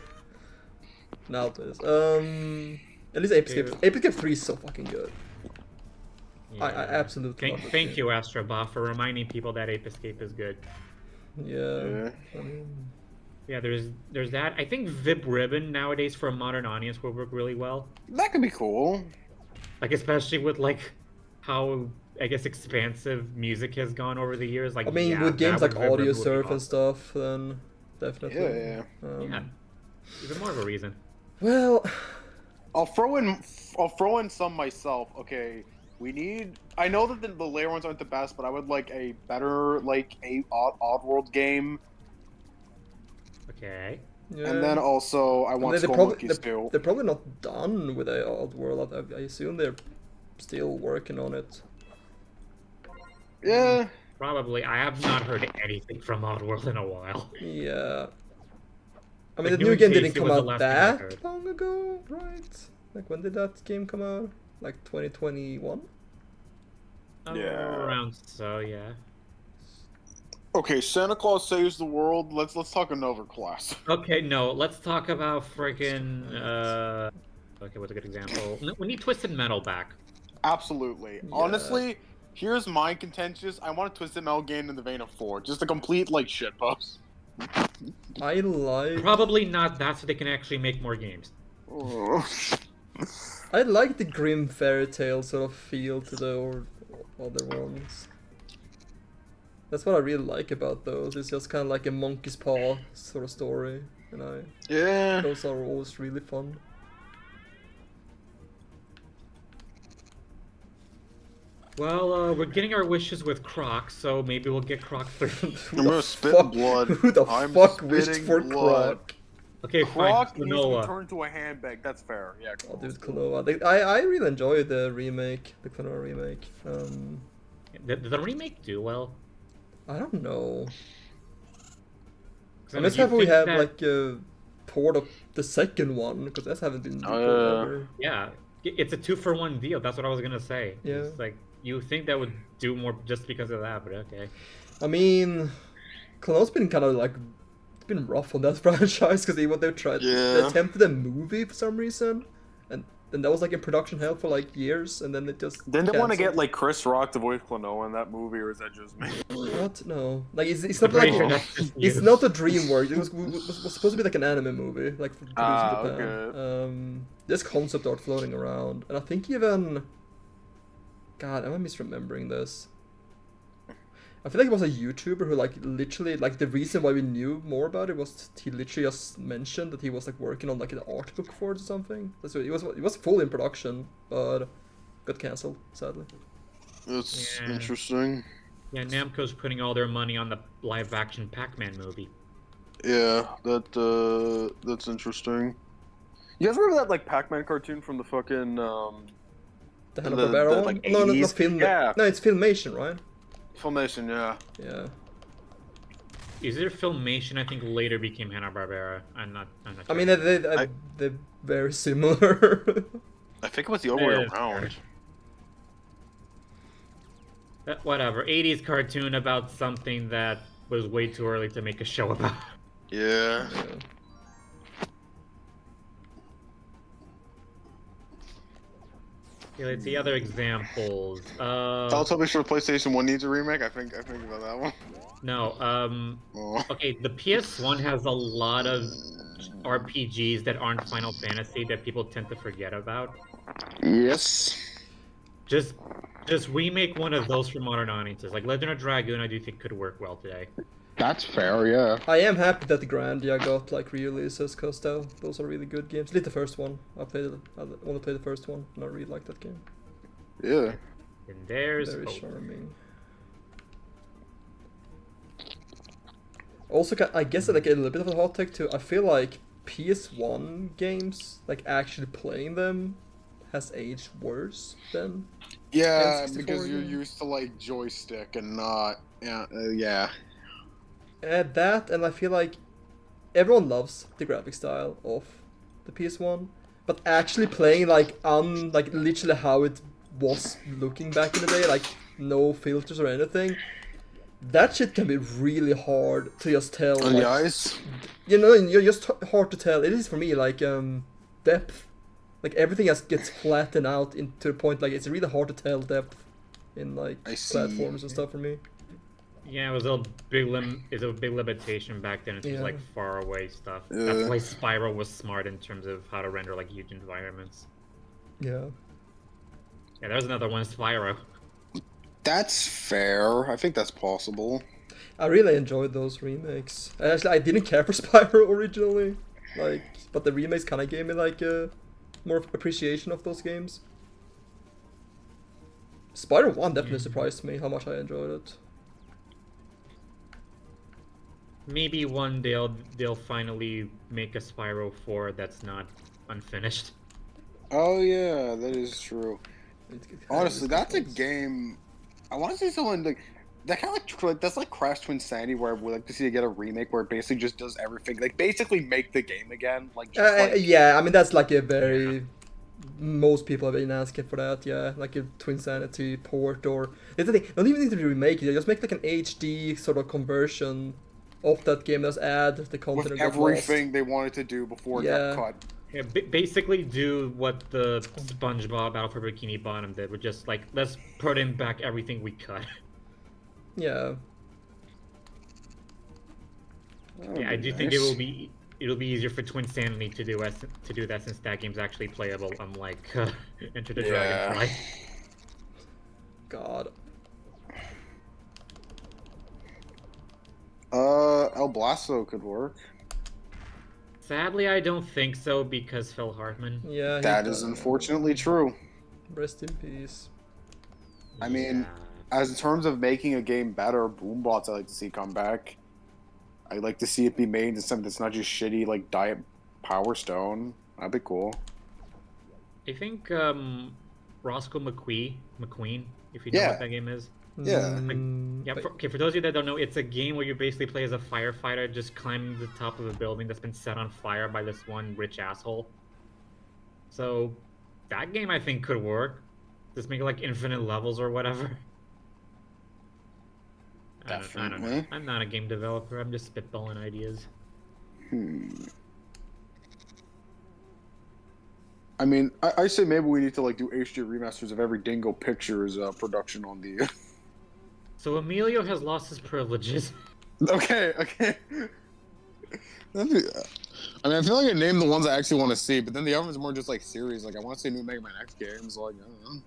Now it is. At least Ape Escape. Dude. Ape Escape 3 is so fucking good. I Yeah. absolutely love this Thank game. you, Astrobot, for reminding people that Ape Escape is good. Yeah. I mean, Yeah, there's that. I think Vib Ribbon nowadays for a modern audience will work really well. That could be cool. Like especially with like how I guess expansive music has gone over the years. Like I mean, yeah, with games that like would- Vib Audio Ribbon would be Surf and awesome. stuff, then definitely. Yeah. Yeah, even more of a reason. Well, I'll throw in some myself. Okay, we need. I know that the layer ones aren't the best, but I would like a better like a Oddworld game, Okay. yeah. and then also I And want they're Skull probably Monkeys too. they're probably not done with the Odd World. I assume they're still working on it. Yeah, Probably. I have not heard anything from Oddworld in a while. Yeah. I mean, Like, the New new game and didn't Tasty come was the out last thing I that heard. long ago, right? Like, when did that game come out? Like 2021? Yeah. Around so, yeah. Okay, Santa Claus Saves the World. Let's talk another class. Okay, no, let's talk about freaking okay, what's a good example? No, we need Twisted Metal back. Absolutely. Yeah. Honestly, Here's my contentious. I want a Twisted Metal game in the vein of 4. Just a complete, like, shitpost. I like... Probably not that, so they can actually make more games. Oh. I like the grim fairy tale sort of feel to the other ones. That's what I really like about those. It's just kind of like a monkey's paw sort of story, and Yeah. those are always really fun. Well, we're getting our wishes with Croc, so maybe we'll get Croc 3. I'm gonna spit blood. Who the I'm fuck wished spitting for blood. Croc? Okay, Croc fine. needs to Klonoa. turn to a handbag. That's fair. Yeah. Oh, dude, Klonoa. I really enjoy the remake, the Klonoa remake. Did the remake do well? I don't know. 'Cause, Unless you we think have that- like a port of the second one, because that haven't been ever. Yeah, it's a 2-for-1 deal. That's what I was gonna say. Yeah. It's like you think that would do more just because of that, but okay. I mean, Klonoa's been kind of like it's been rough on that franchise because they attempted a movie for some reason, and that was like in production hell for like years, and then it just Didn't they want to canceled. get like Chris Rock to voice Klonoa in that movie, or is that just me? What? No, like it's I'm not like pretty sure that's just it's you. not a DreamWorks. It was supposed to be like an anime movie, like produced in Ah, Japan. okay. There's concept art floating around, and I think even, God, am I misremembering this? I feel like it was a YouTuber who like literally like the reason why we knew more about it was he literally just mentioned that he was like working on like an art book for it or something. That's what it was full in production, but got cancelled sadly. That's Yeah. interesting. Yeah, Namco's putting all their money on the live-action Pac-Man movie. Yeah, that's interesting. You guys remember that like Pac-Man cartoon from the fucking The Hanna-Barbera one? like, No, 80s? film. Yeah. No, it's Filmation, right? Filmation? Yeah. Yeah. Is it Filmation? I think later became Hanna-Barbera. I'm not I mean, sure. they're very similar. I think it was the other way Yeah. around. Whatever. 80s cartoon about something that was way too early to make a show about. Yeah. Yeah. Okay, let's see other examples. Tell me sure PlayStation 1 needs a remake. I think about that one. No. Oh. Okay, the PS1 has a lot of RPGs that aren't Final Fantasy that people tend to forget about. Yes. Just remake one of those for modern audiences. Like Legend of Dragoon, I do think could work well today. That's fair. Yeah. I am happy that the Grandia got like re-releases because those are really good games. At least the first one. I only played the first one, and I really like that game. Yeah. And there's Very hope. charming. Also, I guess like a little bit of a hot take too. I feel like PS1 games, like actually playing them, has aged worse than. Yeah, N64 because you're game. used to like joystick and not. Yeah. Yeah. That, and I feel like everyone loves the graphic style of the PS1, but actually playing like literally how it was looking back in the day, like no filters or anything, that shit can be really hard to just tell. On like, the eyes. You know, you're just hard to tell. It is for me like depth, like everything else gets flattened out into the point like it's really hard to tell depth in like I see. platforms and stuff for me. Yeah, it was a big limitation back then. It was Yeah. like far away stuff. Yeah. That's why Spyro was smart in terms of how to render like huge environments. Yeah. Yeah, there's another one, Spyro. That's fair. I think that's possible. I really enjoyed those remakes. Actually, I didn't care for Spyro originally, like, but the remakes kind of gave me like more appreciation of those games. Spyro 1 definitely surprised me how much I enjoyed it. Maybe one day they'll finally make a Spyro 4 that's not unfinished. Oh yeah, that is true. It Honestly, is that's a nice. game. I want to see someone like that kind of like that's like Crash Twinsanity, where we like to see it get a remake where it basically just does everything, like basically make the game again, like just like Yeah, I mean that's like a very most people have been asking for that. Yeah, like a Twinsanity port or it's the thing. Don't even need to remake it. Just make like an HD sort of conversion of that game. Just add the content with that got lost. everything they wanted to do before it Yeah. got cut. Yeah, basically do what the SpongeBob Battle for Bikini Bottom did. We're just like, let's put in back everything we cut. Yeah. Yeah, I do think it'll be easier for Twin Sanity to do that since that game's actually playable, unlike Enter the Dragonfly. God. El Blasto could work. Sadly, I don't think so because Phil Hartman. Yeah, That is unfortunately true. Rest in peace. I mean, Yeah. as in terms of making a game better, Boombots I like to see come back. I like to see it be made into something that's not just shitty like Diet Power Stone. That'd be cool. I think Roscoe McQueen, if you know Yeah. what that game is. Yeah. Yeah, But- for those of you that don't know, it's a game where you basically play as a firefighter just climbing the top of a building that's been set on fire by this one rich asshole. So that game I think could work. Just make it like infinite levels or whatever. I don't know. Definitely. I'm not a game developer. I'm just spitballing ideas. I mean, I say maybe we need to like do HD remasters of every Dingo Pictures production on the. So Emilio has lost his privileges. Okay. I mean, I feel like I named the ones I actually want to see, but then the other ones are more just like series. Like I want to see new Mega Man X games. Like I don't know.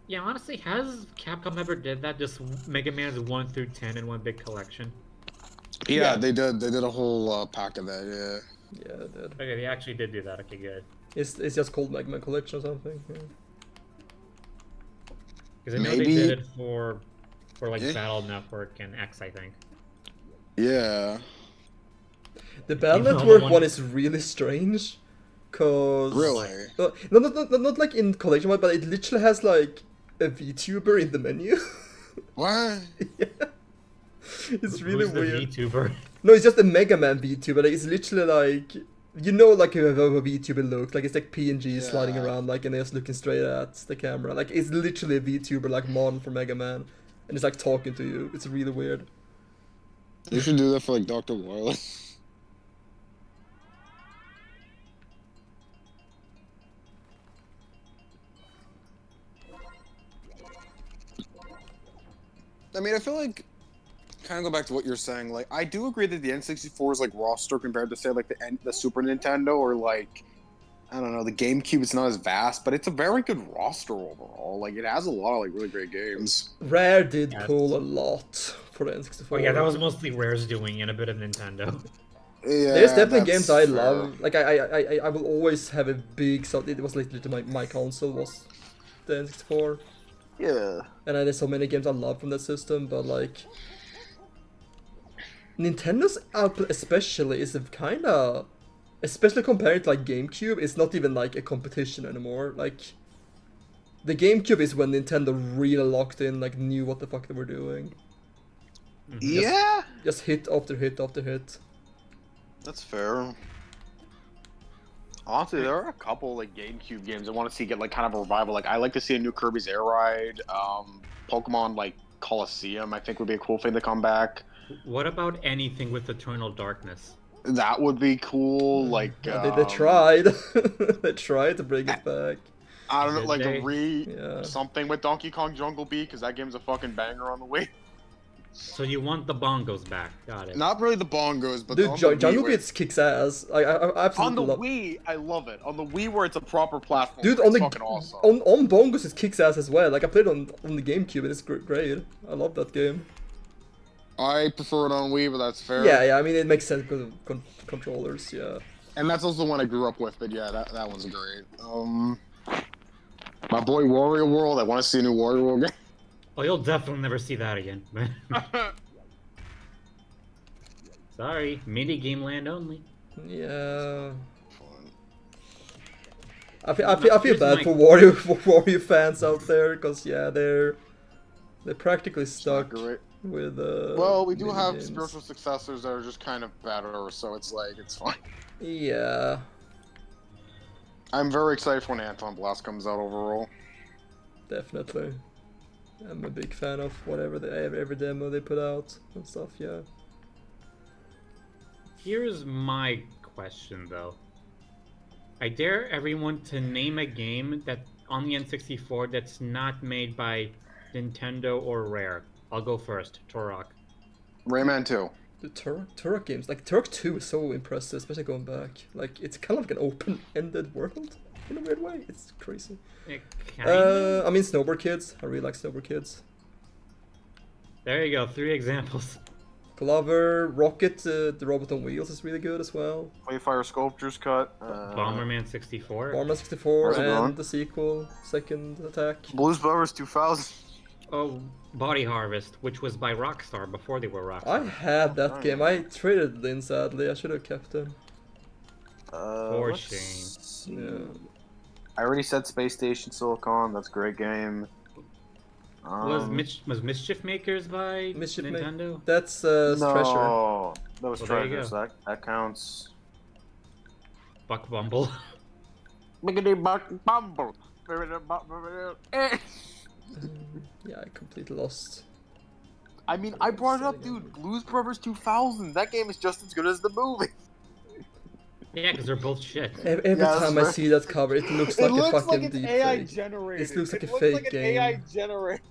Yeah, honestly, has Capcom ever did that? Just Mega Man's 1 through 10 in one big collection? Yeah, they did. They did a whole pack of that. Yeah. Yeah, it did. Okay, they actually did do that. Okay, good. It's just called Mega Man Collection or something. Yeah. Because I know Maybe- they did it for like Yeah. Battle Network and X, I think. Yeah. The Battle You know, Network one- one is really strange. Cause Really? not like in collection mode, but it literally has like a VTuber in the menu. What? Yeah. It's really Who's the weird. VTuber? No, it's just a Mega Man VTuber. Like, it's literally like, you know, like how a VTuber looks. Like it's like PNG sliding Yeah. around, like, and they're just looking straight at the camera. Like it's literally a VTuber, like modern for Mega Man, and it's like talking to you. It's really weird. You should do that for like Dr. Wireless. I mean, I feel like kind of go back to what you're saying. Like, I do agree that the N64 is like roster compared to say like the Super Nintendo or like I don't know the GameCube. It's not as vast, but it's a very good roster overall. Like, it has a lot of like really great games. Rare did Yes. pull a lot for the N64. Oh yeah, that was mostly Rare's doing and a bit of Nintendo. Yeah, There's definitely that's games I fair. love. Like I will always have a big. So it was literally my console was the N64, Yeah. and there's so many games I love from that system. But like Nintendo's output, especially, is kind of, especially compared to like GameCube, it's not even like a competition anymore. Like the GameCube is when Nintendo really locked in, like knew what the fuck they were doing. Yeah, Just hit after hit after hit. that's fair. Honestly, there are a couple like GameCube games I want to see get like kind of a revival. Like, I like to see a new Kirby's Air Ride. Pokemon like Coliseum, I think would be a cool thing to come back. What about anything with Eternal Darkness? That would be cool. Like, Yeah, they tried. They tried to bring it back. I don't know, Did like they? Yeah. something with Donkey Kong Jungle Beat, because that game's a fucking banger on the Wii. So you want the bongos back? Got it. Not really the bongos, but Dude, on the Wii Jungle where- Beats kicks ass. I on absolutely the love. Wii, I love it. On the Wii, where it's a proper platform, Dude, it's on the fucking awesome. on bongos it kicks ass as well. Like I played on the GameCube and it's great. I love that game. I prefer it on Wii, but that's fair. Yeah. I mean, it makes sense because of controllers. Yeah. And that's also the one I grew up with, but yeah, that one's great. My boy Wario World, I want to see a new Wario World game. Oh, you'll definitely never see that again. Sorry, mini game land only. Yeah. I feel Here's bad my- for Wario fans out there because yeah, they're practically stuck Great. with. Well, we do have minigames. spiritual successors that are just kind of better, so it's like, it's fine. Yeah. I'm very excited for when Anton Blast comes out overall. Definitely. I'm a big fan of whatever every demo they put out and stuff, yeah. Here's my question, though. I dare everyone to name a game that on the N64 that's not made by Nintendo or Rare. I'll go first. Turok. Rayman 2. The Turok games, like Turok 2 is so impressive, especially going back. Like, it's kind of like an open-ended world in a weird way. It's crazy. I mean, Snowboard Kids. I really like Snowboard Kids. There you go. 3 examples. Glover, Rocket, the robot on wheels is really good as well. Playfire Sculptures Cut. Bomberman 64. Bomberman 64 How's it going? and the sequel, Second Attack. Blues Brothers 2000. Oh, Body Harvest, which was by Rockstar before they were Rockstar. I had that game. I traded it in, sadly. I should have kept it. For let's shame. see. Yeah. I already said Space Station Silicon. That's a great game. Was Mischief Makers by Mischief Nintendo? That's no, Treasure. that was Well, there you Treasure. go. So that counts. Buck Bumble. Biggity Buck Bumble. Yeah, I completely lost. I mean, I brought it up, dude. Blues Brothers 2000. That game is just as good as the movie. Yeah, because they're both shit. Every Yeah, time I that's see that cover, it looks like a fucking deep AI fake. generated. It looks like a looks fake like an game. AI generated.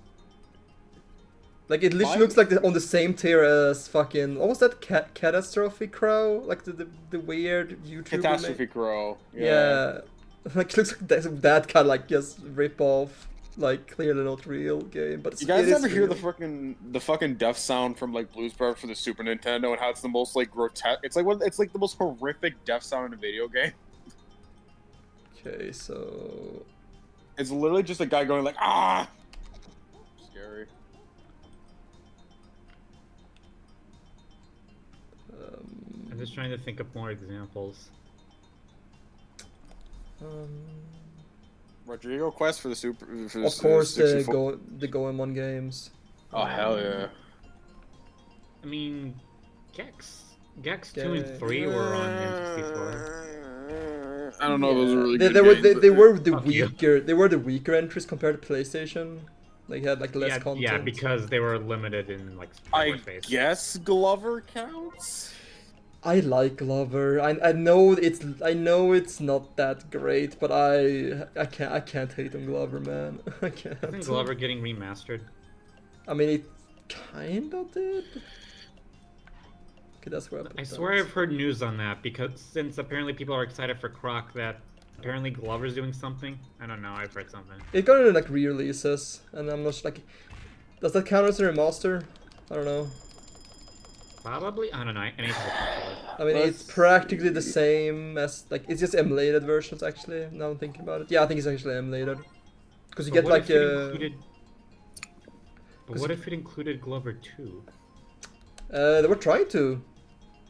Like, it literally Mine- looks like on the same tier as fucking... What was that? Catastrophe Crow? Like the weird YouTuber Catastrophe Crow. Yeah. Like, it looks like that kind of like just rip off. Like, clearly not real game, but You guys it is ever hear real. the fucking death sound from like Blues Brothers for the Super Nintendo and how it's the most like grotesque? It's like the most horrific death sound in a video game. Okay, so... It's literally just a guy going like ah. Scary. I'm just trying to think of more examples. Rodrigo Quest for the Super. For the Of course, the 64. Go-Emon games. Oh hell yeah. I mean, Gex 2 and 3 were on N64. I don't know. Those are really They, good. they were games, they but- were the Fuck you. weaker they were the weaker entries compared to PlayStation. They had like less content. Yeah, because they were limited in like I space. guess Glover counts. I like Glover. I know it's not that great, but I can't hate on Glover, man. I can't. Isn't Glover getting remastered? I mean, it kinda did. Okay, that's where I put I that. swear I've heard news on that because since apparently people are excited for Croc that apparently Glover's doing something. I don't know, I've heard something. It got into like re-releases, and I'm not like, does that count as a remaster? I don't know. Probably? I don't know. I need to look into it. I mean, it's practically the same as like it's just emulated versions actually. Now I'm thinking about it. Yeah, I think it's actually emulated because you But get what like if it included... But 'cause what if it included Glover 2? they were trying to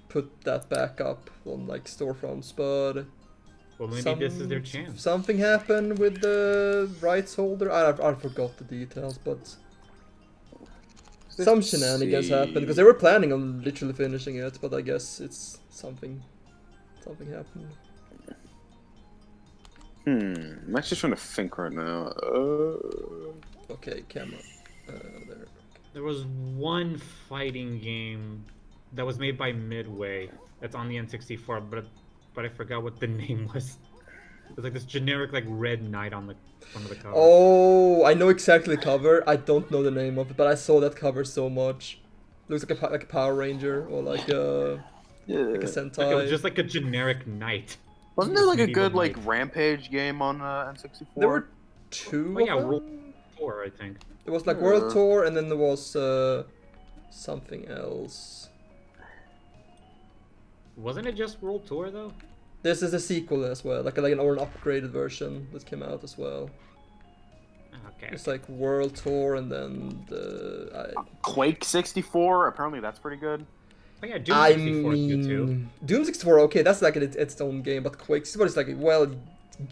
put that back up on like storefronts, but Well, maybe this is their chance. something happened with the rights holder. I forgot the details, but some shenanigans happened because they were planning on literally finishing it, but I guess it's something happened. I'm actually trying to think right now. Okay, camera. There. There was one fighting game that was made by Midway that's on the N64, but I forgot what the name was. It was like this generic like red knight on the front of the cover. Oh, I know exactly the cover. I don't know the name of it, but I saw that cover so much. Looks like a Power Ranger or like a Sentai. Like, it was just like a generic knight. Wasn't there like a Medieval good like knight. Rampage game on N64? There were two. Oh yeah, of them. World Tour, I think. There was like World Tour, and then there was something else. Wasn't it just World Tour though? This is a sequel as well, like an upgraded version that came out as well. Okay. It's like World Tour, and then the. Quake 64. Apparently that's pretty good. Oh yeah, Doom I 64 is good too. mean, Doom 64, okay, that's like its own game, but Quake 64 is like, well,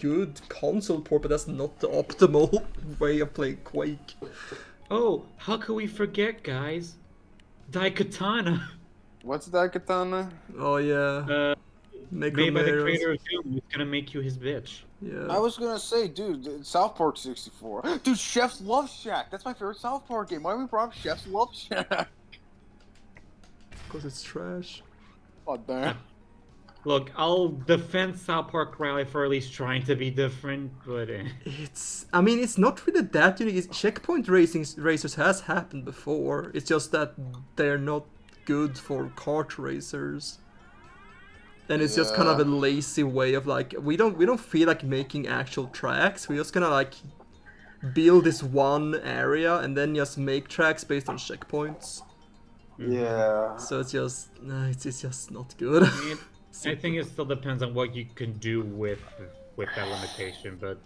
good console port, but that's not the optimal way of playing Quake. Oh, how could we forget, guys? Daikatana. What's that katana? Oh yeah. Made by the creator of Doom, who's gonna make you his bitch. Yeah. I was gonna say, dude, South Park 64. Dude, Chef's Love Shack. That's my favorite South Park game. Why we brought up Chef's Love Shack? Because it's trash. Oh damn. Look, I'll defend South Park Rally for at least trying to be different, but I mean, it's not really that unique. Checkpoint racers has happened before. It's just that they're not good for kart racers. And it's just kind of a lazy way of like we don't feel like making actual tracks. We're just gonna like build this one area and then just make tracks based on checkpoints. Yeah. So it's just it's just not good. I think it still depends on what you can do with that limitation, but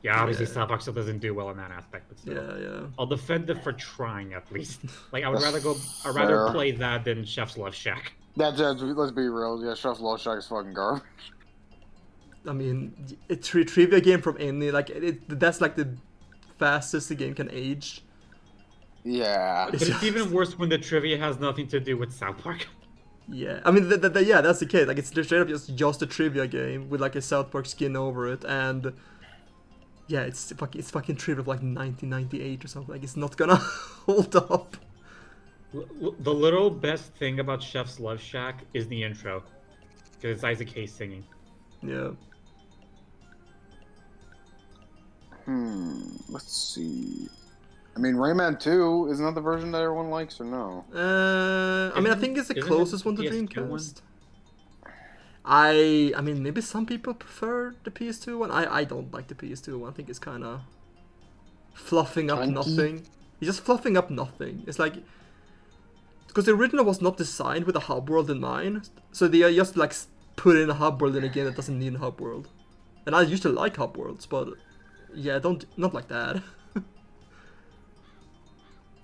yeah, obviously South Park still doesn't do well in that aspect. But still, yeah. I'll defend it for trying at least. Like I'd rather Fair. play that than Chef's Love Shack. Let's be real. Yeah, Chef's Love Shack is fucking garbage. I mean, a trivia game from any like that's like the fastest the game can age. Yeah. But it's even worse when the trivia has nothing to do with South Park. Yeah, I mean, yeah, that's the case. Like, it's straight up just a trivia game with like a South Park skin over it, and yeah, it's fucking trivia of like 1998 or something. Like, it's not gonna hold up. The little best thing about Chef's Love Shack is the intro, because it's Isaac Hayes singing. Yeah. Let's see. I mean, Rayman 2, isn't that the version that everyone likes, or no? I mean, I think it's the Isn't closest it one to PS2 Dreamcast. I mean, maybe some people prefer the PS2 one. I don't like the PS2 one. I think it's kind of fluffing up Clunky. nothing. It's just fluffing up nothing. It's like because the original was not designed with a hub world in mind, so they just like put in a hub world in a game that doesn't need a hub world. And I used to like hub worlds, but yeah, not like that.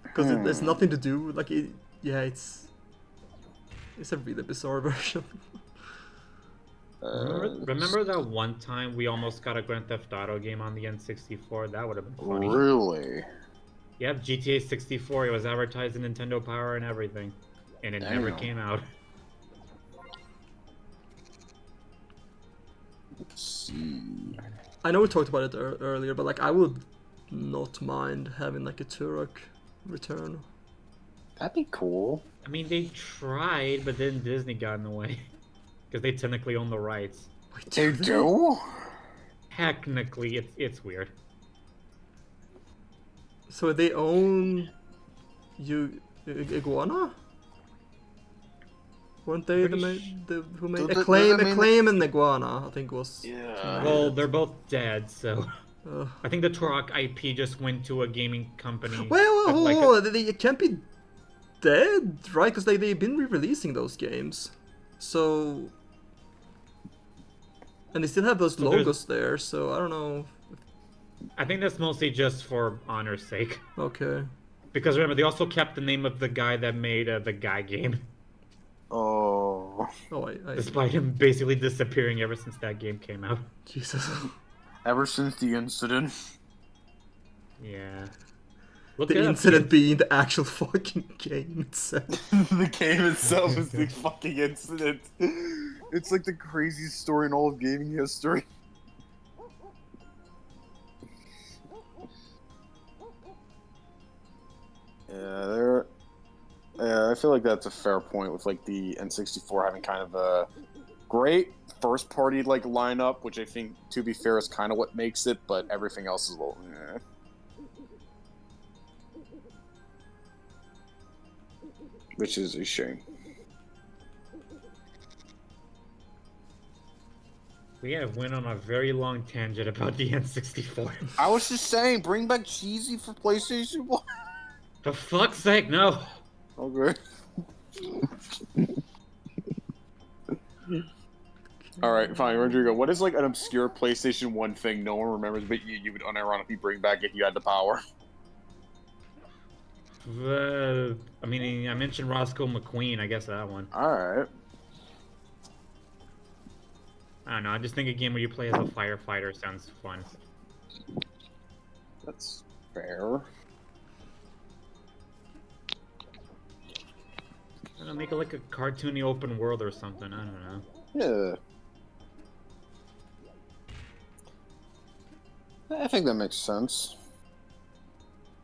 Because there's nothing to do. Like it's a really bizarre version. Remember that one time we almost got a Grand Theft Auto game on the N64? That would have been funny. Really? Yep, GTA 64. It was advertised in Nintendo Power and everything, and it never Damn. came out. Let's see. I know we talked about it earlier, but like I would not mind having like a Turok return. That'd be cool. I mean, they tried, but then Disney got in the way because they technically own the rights. Wait, They do? Technically, it's weird. So they own Iguana? Weren't they who made Does it Acclaim mean- and Iguana? I think was. Yeah. Well, they're both dead, so Uh, I think the Turok IP just went to a gaming company. well, with, like, hold on, they can't be dead, right? Because they've been re-releasing those games, so and they still have those So there's- logos there. So I don't know. I think that's mostly just for honor's sake. Okay. Because remember, they also kept the name of the guy that made the Guy game, Oh. Oh, I despite him basically disappearing ever since that game came out. Jesus. Ever since the incident. Yeah. Look The it up, incident kids. being the actual fucking game itself. The game itself is the fucking incident. It's like the craziest story in all of gaming history. Yeah, I feel like that's a fair point with like the N64 having kind of a great first party like lineup, which I think, to be fair, is kind of what makes it, but everything else is a little. Which is a shame. We have went on a very long tangent about the N64. I was just saying, bring back Cheesy for PlayStation 1. For fuck's sake, no! Okay. Alright, fine, Rodrigo. What is like an obscure PlayStation 1 thing no one remembers, but you would unironically bring back if you had the power? I mean, I mentioned Roscoe McQueen. I guess that one. Alright. I don't know. I just think a game where you play as a firefighter sounds fun. That's fair. I don't know, make it like a cartoony open world or something. I don't know. Yeah. I think that makes sense.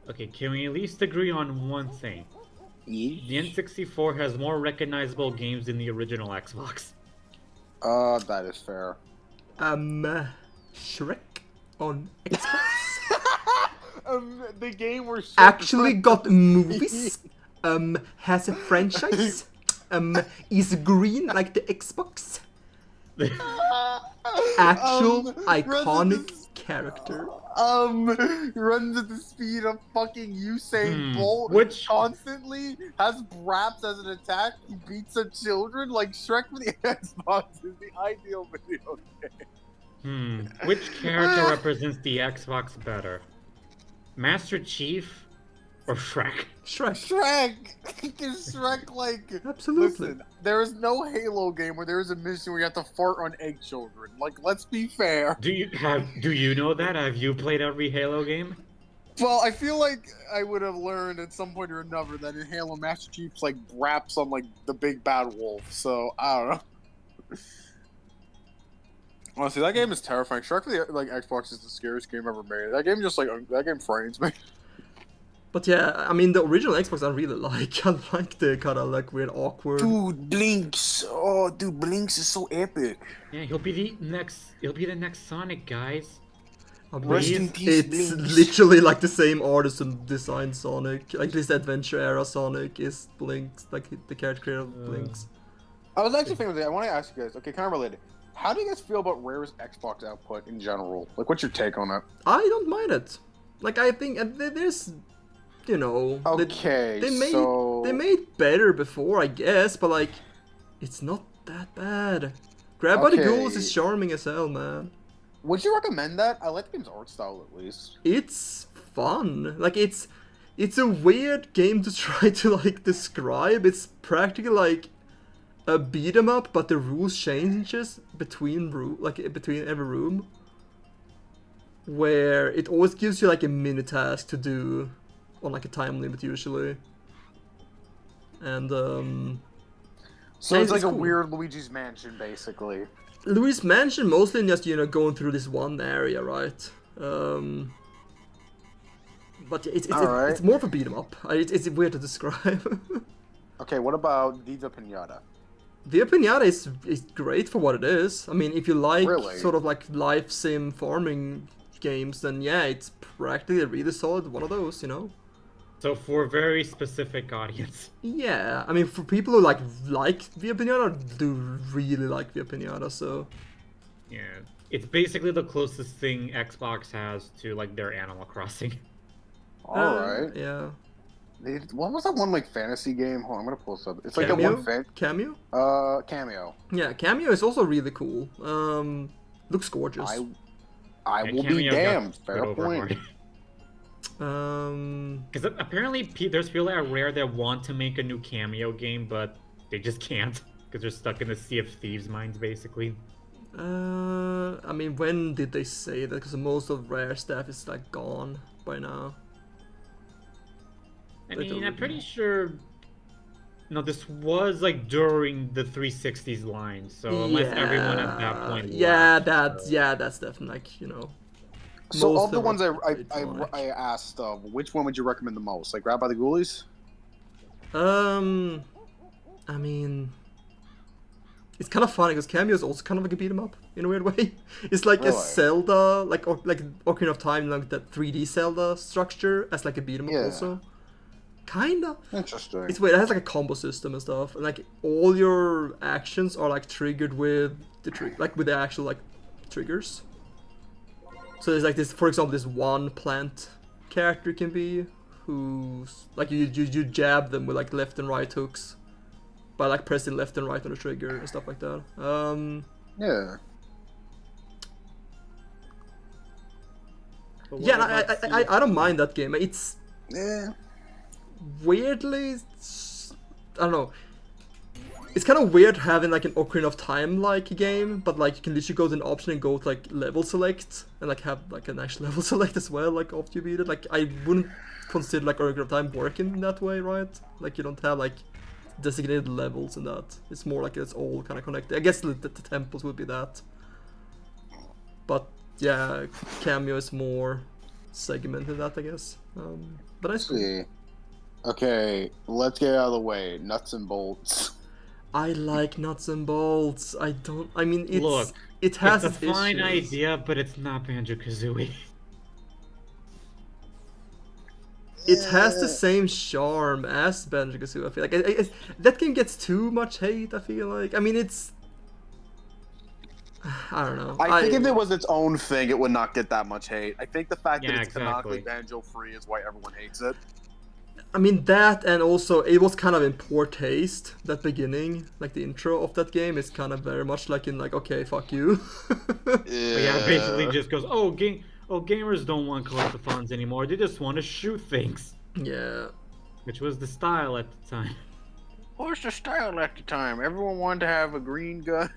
Okay, can we at least agree on one thing? The N64 has more recognizable games than the original Xbox. That is fair. Shrek on Xbox The game where Shrek actually got movies. Has a franchise. Is green like the Xbox. Actual iconic character. Runs at the speed of fucking Usain Bolt, which constantly has braps as an attack. He beats up children. Like Shrek for the Xbox is the ideal video game. Which character represents the Xbox better? Master Chief or Shrek? Shrek. Because Shrek, like, Absolutely. listen, there is no Halo game where there is a mission where you have to fart on egg children. Like, let's be fair. Do you know that? Have you played every Halo game? Well, I feel like I would have learned at some point or another that in Halo, Master Chief's like raps on like the big bad wolf. So I don't know. Honestly, that game is terrifying. Shrek for the Xbox is the scariest game ever made. That game that game frightens me. But yeah, I mean the original Xbox I really like. I like the kind of like weird awkward. Dude, Blinks. Oh, dude, Blinks is so epic. Yeah, he'll be the next Sonic, guys. Rest in peace, It's Blinks. literally like the same artist and design Sonic. Like this adventure era Sonic is Blinks, like the character creator of Blinks. I was actually thinking, I want to ask you guys. Okay, kind of related. How do you guys feel about Rare's Xbox output in general? Like, what's your take on that? I don't mind it. Like I think there's, you know, Okay, they made better before, I guess, but like, it's not that bad. Grab by the Okay. Ghouls is charming as hell, man. Would you recommend that? I like the game's art style at least. It's fun. Like it's a weird game to try to like describe. It's practically like a beat 'em up, but the rules changes between between every room. Where it always gives you like a mini task to do on like a time limit usually. And So yeah, it's like a cool. weird Luigi's Mansion, basically. Luigi's Mansion mostly just, you know, going through this one area, right? But Alright. it's more of a beat 'em up. It's weird to describe. Okay, what about Viva Pinata? The Pinata is great for what it is. I mean, if you like Really? sort of like life sim farming games, then yeah, it's practically a really solid one of those, you know? So for a very specific audience. Yeah, I mean, for people who like Via Pinata, do really like Via Pinata, so... Yeah, it's basically the closest thing Xbox has to like their Animal Crossing. Alright. Yeah. What was that one like fantasy game? Hold on, I'm gonna pull this up. It's like that Cameo? one fan. Cameo? Cameo. Yeah, Cameo is also really cool. Looks gorgeous. I Yeah, will be Cameo got damned. put Fair over point. hard. Because apparently there's people at Rare that want to make a new Cameo game, but they just can't because they're stuck in the Sea of Thieves minds, basically. I mean, when did they say that? Because most of Rare stuff is like gone by now. I They mean, don't I'm pretty know. sure. No, this was like during the 360s line, so unless everyone at that point. Yeah, left, so- that's definitely like, you know. So most of the of ones it is Sonic. I asked, which one would you recommend the most? Like Grab by the Ghoulies? I mean, it's kind of funny because Cameo is also kind of like a beat 'em up in a weird way. It's like a Really? Zelda, like Ocarina of Time, like that 3D Zelda structure as like a beat 'em up Yeah. also. Kinda. Interesting. It's weird. It has like a combo system and stuff, and like all your actions are like triggered with with the actual like triggers. So there's like this, for example, this one plant character can be who's like you jab them with like left and right hooks by like pressing left and right on the trigger and stuff like that. Yeah. But what Yeah, about and I don't mind that game. It's Yeah. weirdly, I don't know. It's kind of weird having like an Ocarina of Time like game, but like you can literally go to an option and go to like level select and like have like an actual level select as well, like after you beat it. Like I wouldn't consider like Ocarina of Time working in that way, right? Like you don't have like designated levels in that. It's more like it's all kind of connected. I guess the temples would be that. But yeah, Cameo is more segmented that, I guess. But I See. Okay, let's get out of the way. Nuts and bolts. I like nuts and bolts. I don't. I mean, Look, it has it's a its fine issues. idea, but it's not Banjo-Kazooie. It has the same charm as Banjo-Kazooie. I feel like that game gets too much hate. I feel like. I mean, it's. I don't know. I think if it was its own thing, it would not get that much hate. I think the fact that Yeah, it's canonically exactly. banjo-free is why everyone hates it. I mean that, and also it was kind of in poor taste. That beginning, like the intro of that game, is kind of very much like in like, okay, fuck you. But yeah, it basically just goes, gamers don't want collectathons anymore. They just want to shoot things, Yeah. which was the style at the time. What was the style at the time? Everyone wanted to have a green gun.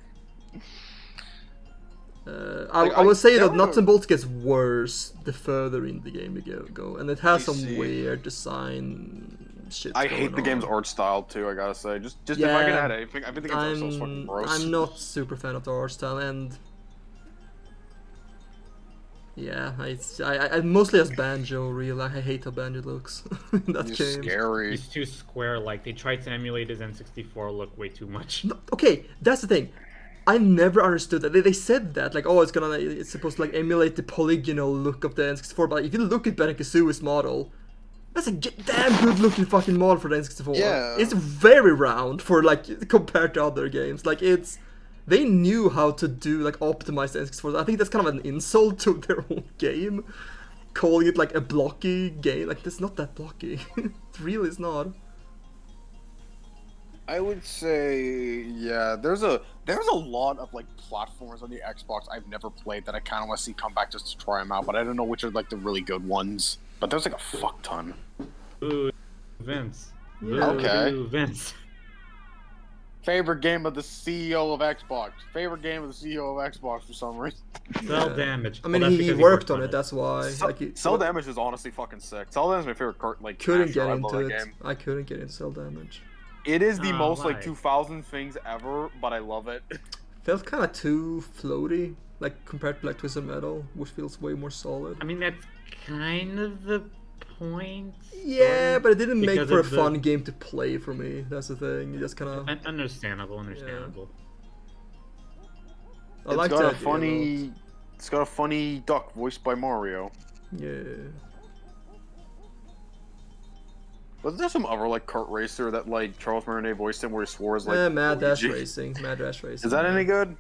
I would say that nuts and bolts gets worse the further in the game you go, and it has some weird design shit. I hate the going game's on. art style too. I gotta say, just if I Yeah, can add anything, I think the game's art style's fucking gross. I'm not super fan of the art style, and yeah, I mostly as Banjo. Really, I hate how Banjo looks in that It's game. scary. He's too square. Like they tried to emulate his N64 look way too much. No, okay, that's the thing. I never understood that. They said that, like, oh, it's supposed to like emulate the polygonal look of the N64, but if you look at Banjo-Kazooie's model, that's a damn good looking fucking model for the N64. Yeah. It's very round for like compared to other games. Like they knew how to do like optimize the N64. I think that's kind of an insult to their own game, calling it like a blocky game. Like it's not that blocky. It really is not. I would say, yeah, there's a lot of like platformers on the Xbox I've never played that I kind of want to see come back just to try them out, but I don't know which are like the really good ones. But there's like a fuck ton. Ooh, Vince. Yeah. Okay. Ooh, Vince. Favorite game of the CEO of Xbox. Favorite game of the CEO of Xbox for some reason. Cell Yeah. damage. I mean, Well, that's he because worked on it. That's why. Cell Damage is honestly fucking sick. Cell Damage is my favorite like Couldn't smasher. get I love into that it. game. I couldn't get into Cell Damage. It is the Oh, most like why? 2000 things ever, but I love it. Felt kind of too floaty, like compared to like Twisted Metal, which feels way more solid. I mean, that's kind of the point. Yeah, but it didn't make Because for a of the- fun game to play for me. That's the thing. You just kind of. Understandable. I like It's got that. a funny. It's got a funny duck voiced by Mario. Yeah. Wasn't there some other like kart racer that like Charles Martinet voiced him where he swore as like Mad Dash Luigi? Racing. Mad Dash Racing. Is that any good?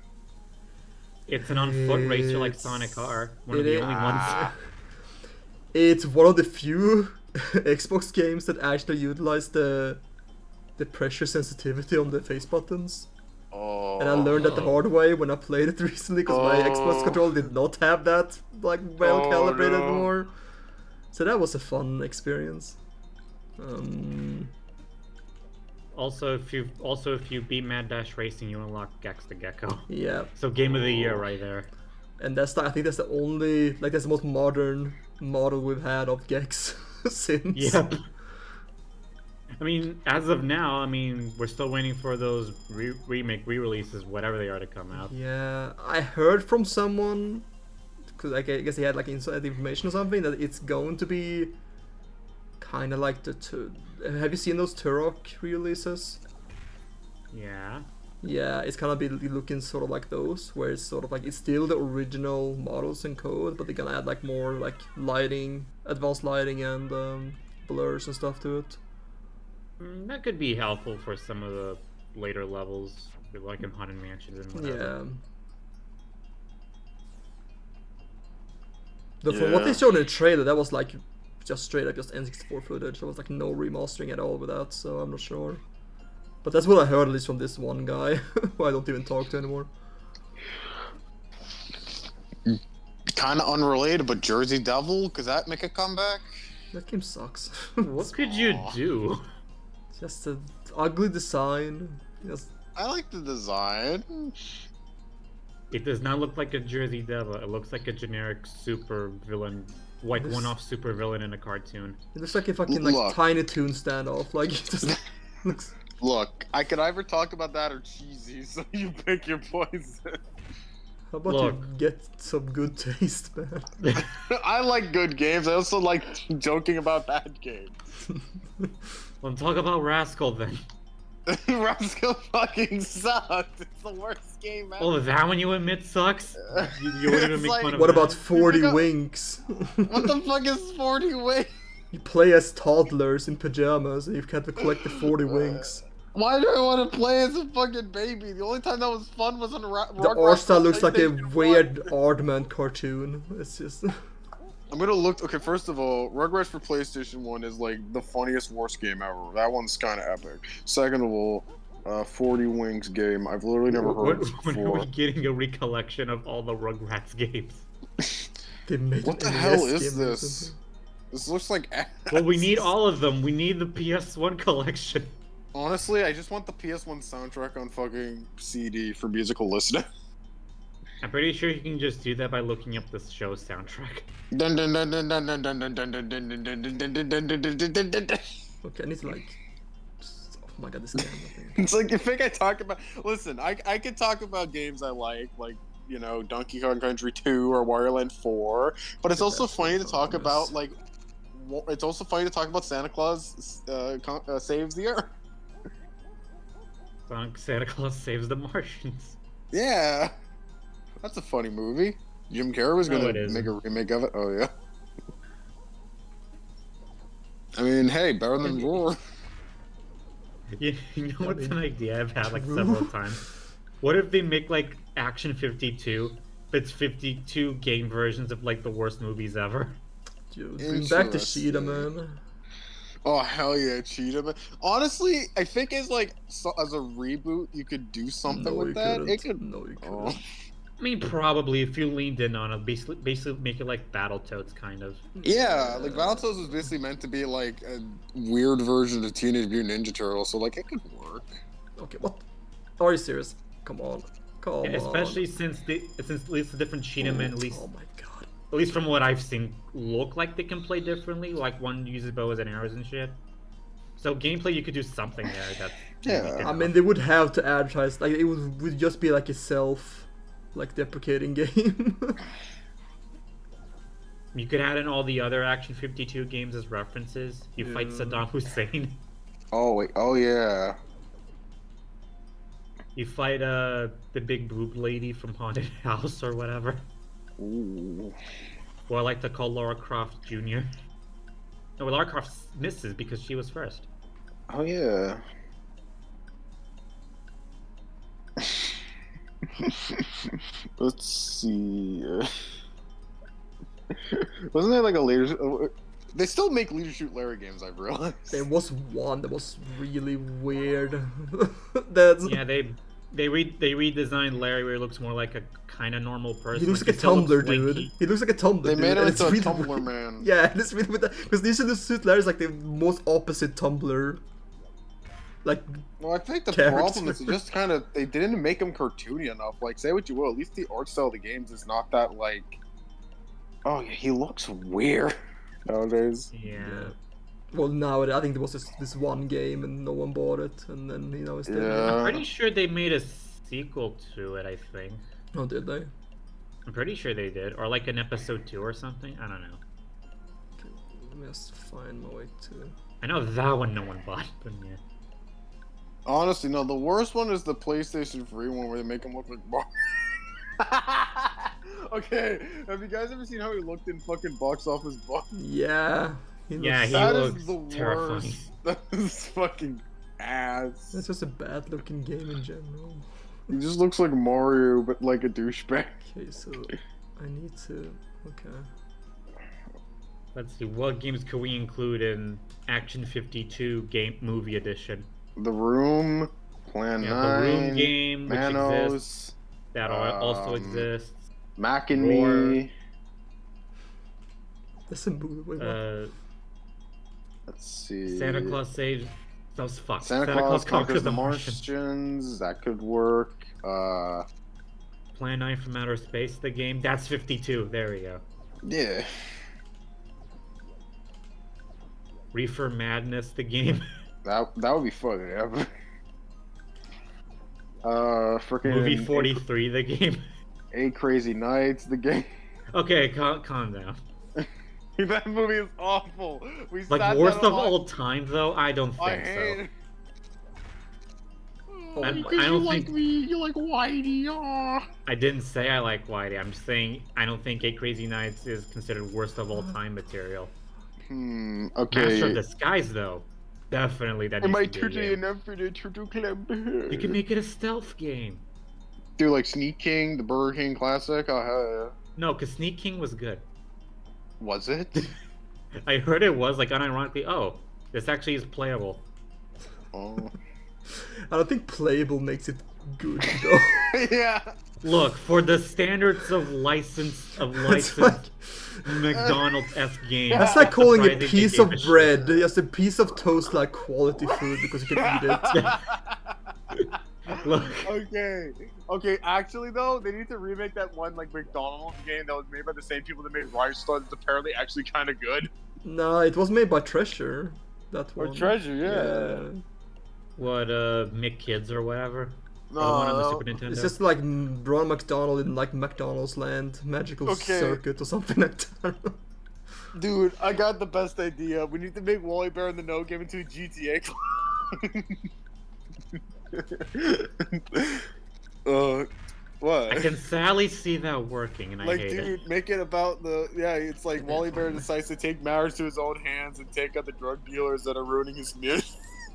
It's an on-foot racer like Sonic R. One of the only ones. It's one of the few Xbox games that actually utilize the pressure sensitivity on the face buttons. Oh. And I learned that the hard way when I played it recently because my Xbox controller did not have that like well calibrated no. more. So that was a fun experience. Also, if you beat Mad Dash Racing, you unlock Gex the Gecko. Yeah, So game of the year right there. and I think that's the only that's the most modern model we've had of Gex since. Yep. I mean, as of now, I mean, we're still waiting for those re-releases, whatever they are, to come out. Yeah, I heard from someone because I guess he had like inside information or something that it's going to be kind of like have you seen those Turok re-releases? Yeah. Yeah, it's gonna be looking sort of like those, where it's sort of like it's still the original models and code, but they're gonna add like more like lighting, advanced lighting, and blurs and stuff to it. That could be helpful for some of the later levels, like in Haunted Mansions and whatever. Yeah. From what they showed in the trailer, that was like just straight up just N64 footage. There was like no remastering at all with that, so I'm not sure. But that's what I heard, at least from this one guy, who I don't even talk to anymore. Kind of unrelated, but Jersey Devil, could that make a comeback? That game sucks. What could you do? Just an ugly design. Just I like the design. It does not look like a Jersey Devil. It looks like a generic super villain, like one-off super villain in a cartoon. it looks like a fucking like Look. Tiny Toon standoff. Like it just looks. Look, I could either talk about that or cheesy, so you pick your poison. How about Look. you get some good taste, man? I like good games. I also like joking about bad games. Well, talk about Rascal then. Rascal fucking sucked. It's the worst game ever. Oh, that one you admit sucks? You wouldn't even It's make like- fun of What that? about 40 got- winks? What the fuck is 40 Winks? You play as toddlers in pajamas and you have to collect the 40 winks. Why do I want to play as a fucking baby? The only time that was fun was on The Rock art style looks like a PlayStation 1. weird Aardman cartoon. It's just... I'm gonna look. Okay, first of all, Rugrats for PlayStation 1 is like the funniest, worst game ever. That one's kind of epic. Second of all, 40 Winks game. I've literally never heard of this When are before. we getting a recollection of all the Rugrats games? They made What the an hell NES is game or this? something. This looks like ass. Well, we need all of them. We need the PS1 collection. Honestly, I just want the PS1 soundtrack on fucking CD for musical listening. I'm pretty sure you can just do that by looking up the show soundtrack. Dun dun dun dun dun dun dun dun dun dun dun dun dun dun dun dun dun dun dun dun. Okay, I need to like... Oh my god, this game, I think. It's like you think I talk about. Listen, I could talk about games I like you know, Donkey Kong Country 2 or Wario Land 4, but it's also That's funny to so talk obvious. about like. It's also funny to talk about Santa Claus saves the Earth. Santa Claus Saves the Martians. Yeah, that's a funny movie. Jim Carrey was No, gonna it isn't. make a remake of it. Oh yeah. I mean, hey, better than Roar. You know what's an idea I've had like True. several times? What if they make like Action 52, but it's 52 game versions of like the worst movies ever? Dude, bring back the Interesting. Cheetah, man. Oh hell yeah, Cheetah Man. Honestly, I think as like as a reboot, you could do something No, with you that. couldn't. It could. No, you couldn't. Oh. I mean, probably if you leaned in on it, basically make it like Battletoads, kind of. Yeah, like Battletoads was basically meant to be like a weird version of Teenage Mutant Ninja Turtles, so like it could work. Okay, what? Are you serious? Come on. Come Yeah, on. especially since at least the different Cheetah Men, at least Oh my god. at least from what I've seen, look like they can play differently. Like one uses bows and arrows and shit. So gameplay, you could do something there. That's Yeah. unique I enough. mean, they would have to advertise, like, it would just be like a deprecating game. You could add in all the other Action 52 games as references. You fight Yeah. Saddam Hussein. Oh wait, oh yeah. You fight the big boob lady from Haunted House or whatever. Ooh. Or I like to call Lara Croft Jr. No, Lara Croft misses because she was first. Oh yeah. Let's see. Wasn't there like a later? They still make Leader Shoot Larry games. I've realized. There was one that was really weird. That's... Yeah, they redesigned Larry where he looks more like a kind of normal person. He looks like a still looks tumbler, dude. lanky. He looks like a tumbler, They dude. made him and it's into a really Tumblr weird. man. Yeah, and it's really with that, because usually the suit Larry is like the most opposite tumbler. Like, Well, I think the Character. problem is just kind of they didn't make him cartoony enough. Like, say what you will, at least the art style of the games is not that like. Oh, yeah, he looks weird nowadays. Yeah. well, now I think there was this one game and no one bought it, and then it's dead. Yeah. I'm pretty sure they made a sequel to it, I think. Oh, did they? I'm pretty sure they did. Or like an episode 2 or something. I don't know. Okay, let me just find my way to. I know that one no one bought, but yeah. Honestly, no. The worst one is the PlayStation 3 one where they make him look like Mario. Okay, have you guys ever seen how he looked in fucking Box Office Box? Yeah. Yeah, looks- he That looks is the terrifying. worst. That is fucking ass. It's just a bad looking game in general. He just looks like Mario, but like a douchebag. Okay, so I need to. Okay. Let's see, what games could we include in Action 52 game movie edition? The Room, Plan Yeah, 9, the Room game, which exists. Manos, That also Um, exists. Mac and Roar. Me. That's a movie. Wait, what? Let's see. Santa Claus saves. That was fucked. Santa Claus Conquers the Martians. That could work. Plan 9 from Outer Space, the game. That's 52. There we go. Yeah. Reefer Madness, the game. That would be fucking epic. Freaking Movie 43, the game. Eight Crazy Nights, the game. Okay, calm down. That movie is awful. We Like sat worst down of and all time, though, I don't I think hate so. it. Oh I my don't you think like me. You like Whitey. Aw. I didn't say I like Whitey. I'm just saying I don't think Eight Crazy Nights is considered worst of all time material. Okay. Master of Disguise, though, definitely that Am I needs to be a game. enough for the Turtle Club? You can make it a stealth game. do like Sneak King, the Burger King classic. Oh hell yeah. No, because Sneak King was good. Was it? I heard it was, like, unironically, oh, this actually is playable. Oh. I don't think playable makes it good though. Yeah. Look, for the standards of license It's like, McDonald's-esque game. that's like calling a surprising they piece gave of a shit. bread just a piece of toast like quality food because you can eat it. Look, Okay, actually though, they need to remake that one like McDonald's game that was made by the same people that made Rice Studs. It's apparently actually kind of good. No, it was made by Treasure. That Or one. Treasure, yeah. what, Mick Kids or whatever? No, Or the one on the no. Super Nintendo? It's just like Ronald McDonald in like McDonald's Land, Magical Okay. Circuit or something like that. Dude, I got the best idea. We need to make Wally Bear in the No Game into a GTA. What? I can sadly see that working, and I Like, hate dude, it. make it about the it's like Wally Bear decides to take matters to his own hands and take out the drug dealers that are ruining his community.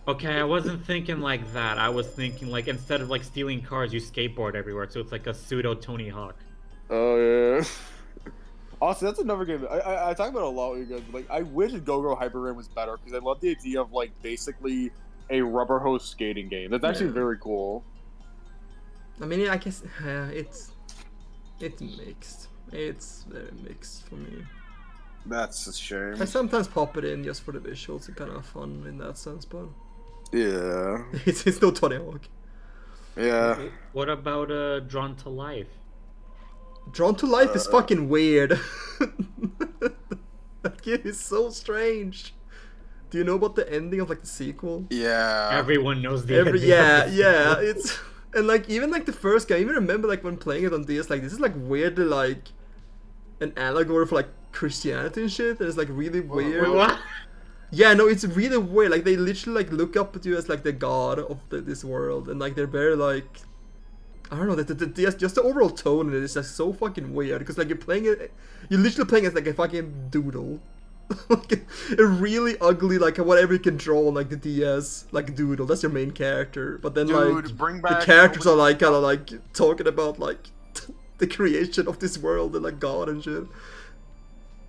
Okay, I wasn't thinking like that. I was thinking like instead of like stealing cars, you skateboard everywhere, so it's like a pseudo Tony Hawk. Oh yeah. Also, that's another game. I talk about it a lot with you guys, but like I wish Go-Go Hyper Ram was better because I love the idea of like basically a rubber hose skating game. That's actually Yeah. very cool. I mean, I guess it's mixed. It's very mixed for me. That's a shame. I sometimes pop it in just for the visuals. It's kind of fun in that sense, but Yeah. it's no Tony Hawk. Yeah. What about Drawn to Life? Drawn to Life is fucking weird. That game is so strange. Do you know about the ending of like the sequel? Yeah. Everyone knows the ending of Yeah, this yeah. sequel. It's and like even like the first game. I even remember like when playing it on DS. Like this is like weirdly like an allegory for like Christianity and shit. And it's like really weird. Wait, what? Yeah, no, it's really weird. Like they literally like look up at you as like the god of this world, and like they're very like, I don't know, just the overall tone in it is just so fucking weird. Because like you're literally playing as like a fucking doodle, like a really ugly like whatever you can draw on like the DS like doodle. That's your main character. But then Dude, like bring the back characters are like kind of like talking about like the creation of this world and like God and shit.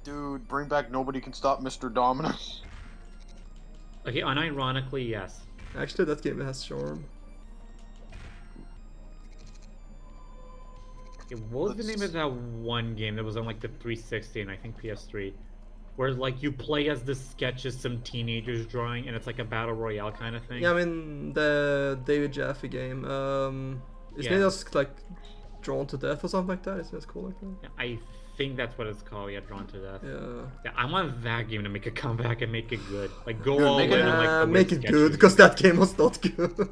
Dude, bring back Nobody Can Stop Mr. Dominus. Okay, unironically, yes. Actually, that game has charm. Okay, what was the name of that one game that was on like the 360 and I think PS3? Where like you play as the sketches some teenagers drawing and it's like a battle royale kind of thing? Yeah, I mean the David Jaffe game. Isn't it Yeah. just like Drawn to Death or something like that? Isn't it cool like that? I think that's what it's called, yeah, Drawn to Death. Yeah. Yeah, I want that game to make a comeback and make it good. Like go Dude, all make in it- on like the Make weird it good sketches. because that game was not good.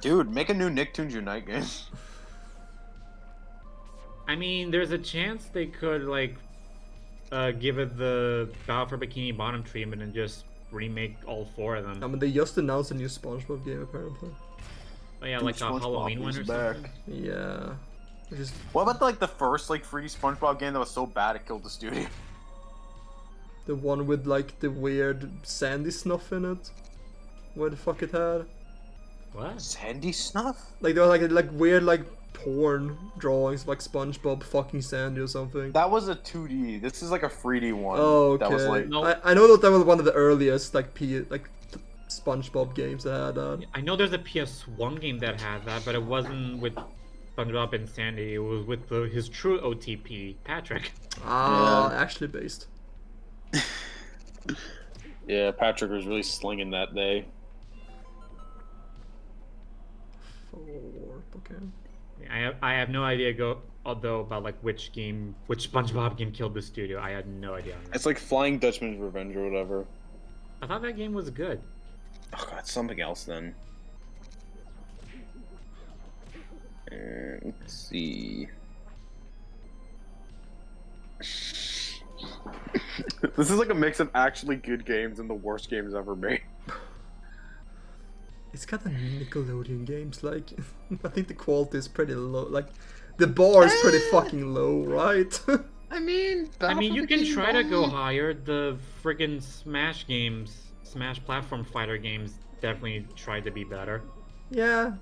Dude, make a new Nicktoons Unite game. I mean, there's a chance they could like give it the Battle for Bikini Bottom treatment and just remake all four of I them. mean, they just announced a new SpongeBob game apparently. Oh yeah, Dude, like a SpongeBob Halloween one is or back. something. Yeah. Which is What about like the first like 3D SpongeBob game that was so bad it killed the studio? the one with like the weird sandy snuff in it. What the fuck it had? What? Sandy Snuff? Like there was like weird like porn drawings of, like SpongeBob fucking Sandy or something. That was a 2D. This is like a 3D one. Oh, okay. That was like No. I know that was one of the earliest like SpongeBob games that had that. I know there's a PS1 game that had that, but it wasn't with SpongeBob and Sandy. It was with his true OTP, Patrick. Ah, Yeah. actually based. Yeah, Patrick was really slinging that day. Okay. I have no idea although about like which SpongeBob game killed the studio. I had no idea. On that. It's like Flying Dutchman's Revenge or whatever. I thought that game was good. Oh god, something else then. Let's see. This is like a mix of actually good games and the worst games ever made. It's kind of Nickelodeon games. Like, I think the quality is pretty low. Like, the bar is pretty fucking low, right? I mean, you can try to go higher. The friggin' Smash games, Smash platform fighter games, definitely tried to be better. Yeah,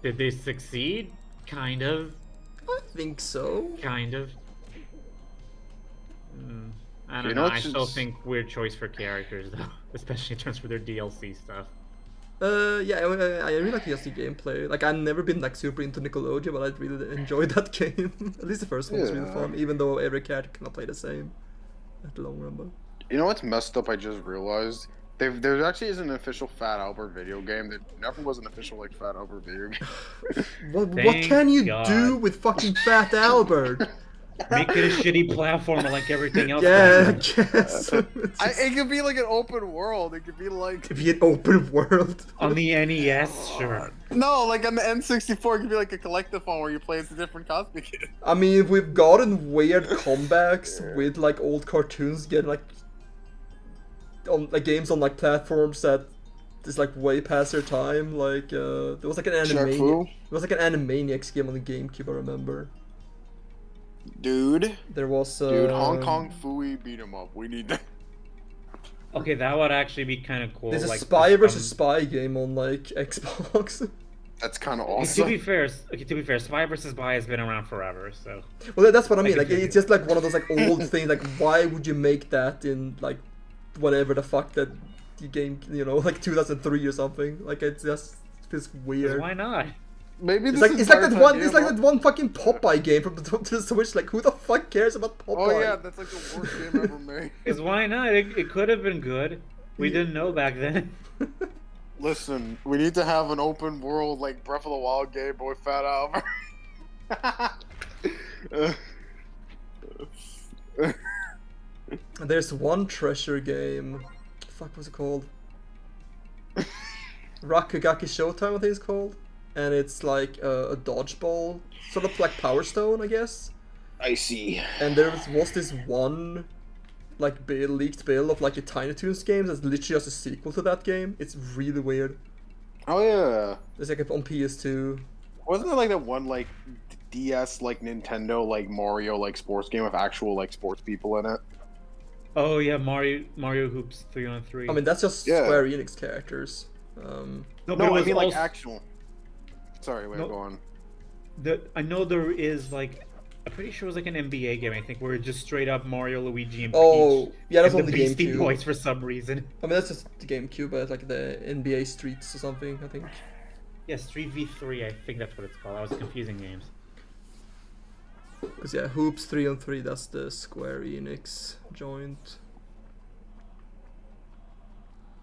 Did they succeed? Kind of. I think so. Kind of. I don't You know. know I what's still just- think weird choice for characters though, especially in terms of their DLC stuff. Yeah, I really like the SD gameplay. Like, I've never been like super into Nickelodeon, but I really enjoyed that game. At least the first one was really Yeah. fun, even though every character cannot play the same at the long run. But You know what's messed up? I just realized there actually is an official Fat Albert video game. There never was an official like Fat Albert video game. what Thank can you God. do with fucking Fat Albert? Make it a shitty platformer like everything else. Yeah, I back guess. It could be like an open world. It could be like Could be an open world. then. On the NES, sure. no, like on the N64, it could be like a collectathon where you play as a different Cosmic Kid. I mean, we've gotten weird comebacks with like old cartoons getting like on like games on like platforms that is like way past their time. Like there was like an Fu? There was like an Animaniacs game on the GameCube. I remember. Dude, There was Hong Kong Fooey beat 'em up. We need that. Okay, that would actually be kind of cool. There's a like, spy versus spy game on like Xbox. That's kind of Okay, awesome. to be fair, Spy vs. Spy has been around forever, so. Well, that's what I mean. can Like, dig it's it. just like one of those like old things. Like, why would you make that in like whatever the fuck that the game, you know, like 2003 or something? Like, it just feels 'Cause weird. why not? Maybe It's this like is it's like Dark that one. idea, It's like but- that one fucking Popeye game from the Switch. Like, who the fuck cares about Popeye? Oh yeah, that's like the worst game ever made. Because why not? It could have been good. We didn't know back then. Listen, we need to have an open world like Breath of the Wild game with Fat Albert. There's one treasure game. Fuck, what's it called? Rakugaki Showtime, I think it's called. And it's like a dodgeball, sort of like Power Stone, I guess. I see. And there was this one like leaked bill of like the Tiny Toons games that's literally just a sequel to that game. It's really weird. Oh yeah, It's like on PS2. wasn't there like that one like DS like Nintendo like Mario like sports game with actual like sports people in it? Oh yeah, Mario Hoops 3-on-3. I mean, that's just Yeah. Square Enix characters. no, No, but it I was mean like also- actual. Sorry, wait, No. go on. I know there is like, I'm pretty sure it was like an NBA game. I think where it's just straight up Mario, Luigi, and Oh, Peach. yeah, that's and on the Beastie GameCube. Boys for some reason. I mean, that's just the GameCube, but like the NBA Streets or something, I think. Yeah, Street V3. I think that's what it's called. That was confusing games. Because yeah, Hoops 3-on-3, that's the Square Enix joint.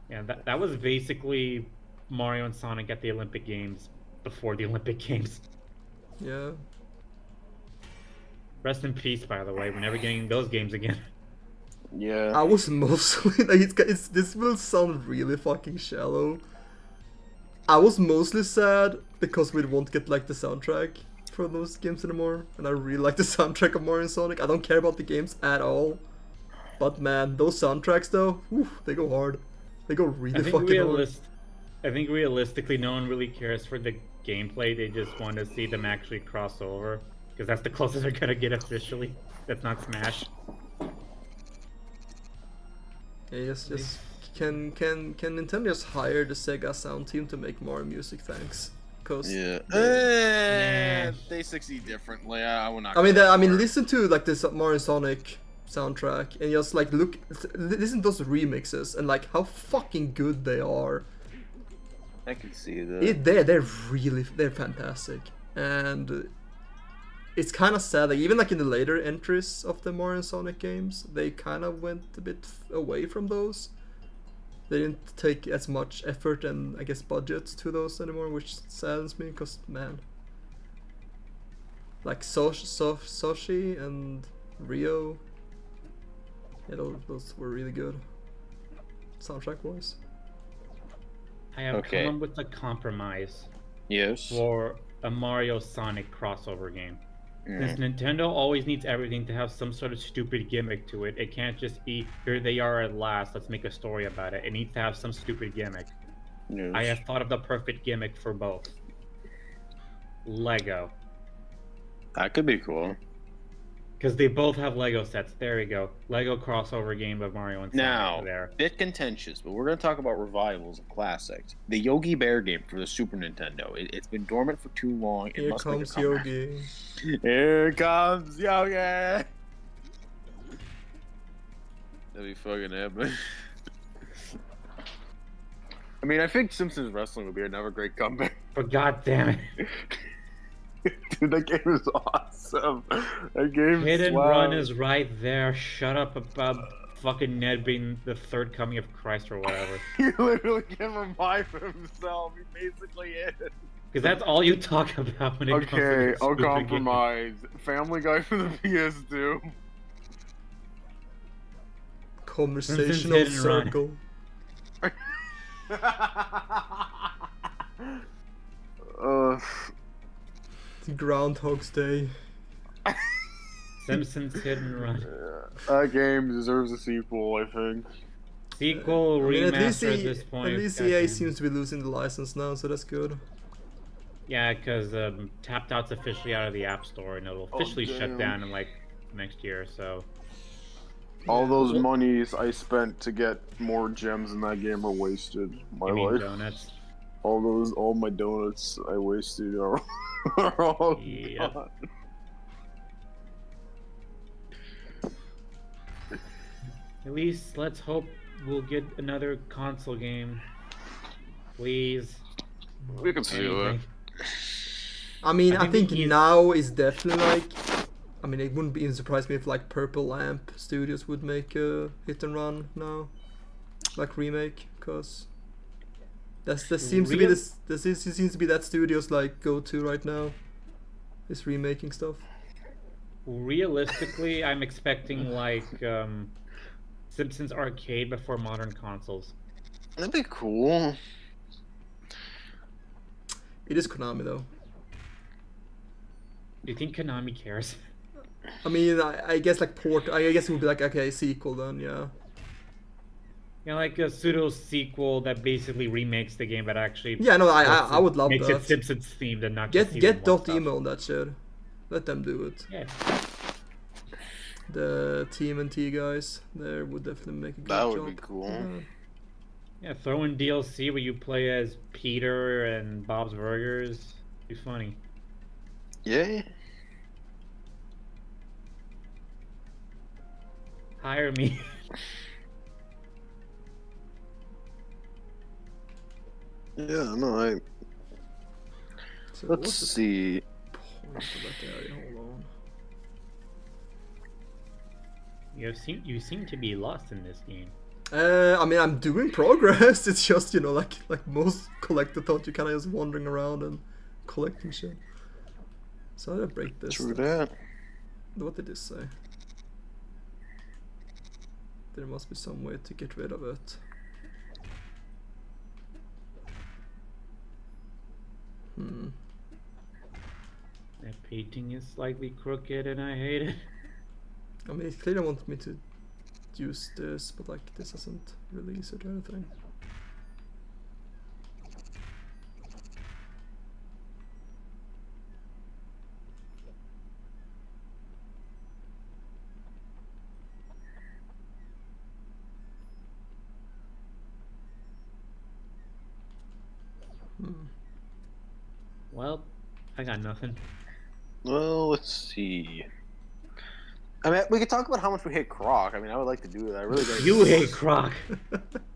Yeah, that was basically Mario and Sonic at the Olympic Games before the Olympic Games. Yeah. Rest in peace, by the way. We're never getting those games again. Yeah. I was mostly like this will sound really fucking shallow. I was mostly sad because we won't get like the soundtrack for those games anymore, and I really like the soundtrack of Mario and Sonic. I don't care about the games at all, but man, those soundtracks though, whew, they go hard. They go really fucking hard. I think realistically, no one really cares for the gameplay. They just want to see them actually cross over, because that's the closest they're gonna get officially. That's not Smash. Yeah, just can Nintendo just hire the Sega sound team to make more music? Thanks. Cause Yeah. Nah. They succeed differently. I will not. I mean, go for it. listen to like this Mario and Sonic soundtrack and just like listen to those remixes and like how fucking good they are. I can see that. They're fantastic, and it's kind of sad. Like even like in the later entries of the Mario and Sonic games, they kind of went a bit away from those. They didn't take as much effort and I guess budget to those anymore, which saddens me. Cause man, like Soshi and Rio, yeah, those were really good soundtrack wise. I have Okay. come up with a compromise Yes. for a Mario Sonic crossover game. Mm. Since Nintendo always needs everything to have some sort of stupid gimmick to it, it can't just be, here they are at last, let's make a story about it. It needs to have some stupid gimmick. Yes. I have thought of the perfect gimmick for both. Lego. That could be cool. Because they both have Lego sets. There we go. Lego crossover game of Mario and Sonic Now, there. bit contentious, but we're going to talk about revivals of classics. The Yogi Bear game for the Super Nintendo. It's been dormant for too long. It Here must make a comes comeback. Yogi. Here comes Yogi. That'd be fucking epic. I mean, I think Simpsons Wrestling would be another great comeback. But god damn it. Dude, that game is awesome. That game Hit and slaps. Run is right there. Shut up about fucking Ned being the third coming of Christ or whatever. He literally can revive himself. He basically is. Because that's all you talk about when it comes to Okay, this I'll stupid game. compromise. Family Guy for the PS2. Conversational Hit and Run. circle. uh, Groundhog's Day. Simpsons Hit and Run. that game deserves a sequel, I think. Sequel, I mean, remaster at this point. At least God EA damn. seems to be losing the license now, so that's good. Yeah, because Tapped Out's officially out of the App Store and it'll officially shut damn. down in like next year, so. All those Well- monies I spent to get more gems in that game are wasted. My You mean life. donuts? All my donuts I wasted are all Yep. gone. At least let's hope we'll get another console game. Please. We can see that. Anything. I mean, I I think think the- now is definitely like. I mean, it wouldn't even surprise me if like Purple Lamp Studios would make a hit and run now, like remake, cause that seems to be Real- this seems to be that studio's like go to right now, is remaking stuff. Realistically, I'm expecting like Simpsons Arcade before modern consoles. That'd be cool. It is Konami though. Do you think Konami cares? I mean, I guess like I guess it would be like okay sequel then, yeah. You know, like a pseudo sequel that basically remakes the game, but actually Yeah, no, I would love makes that. it Simpsons themed and not Get just season one Dot stuff. Emo on that shit. Let them do it. Yeah, The TMNT guys, they would definitely make a good That job. would be cool. Yeah. yeah. Throw in DLC where you play as Peter and Bob's Burgers. Be funny. Yeah. Hire me. Yeah, no, So let's what's the see. point of that area? Hold on. You seem to be lost in this game. I mean, I'm doing progress. It's just, you know, like most collector thought, you kind of just wandering around and collecting shit. So how do I break this? True then? that. What did this say? There must be some way to get rid of it. That painting is slightly crooked and I hate it. I mean, it clearly wanted me to use this, but like this doesn't release it or anything. Well, I got nothing. Well, let's see. I mean, we could talk about how much we hate Croc. I mean, I would like to do that. I really do. You hate Croc.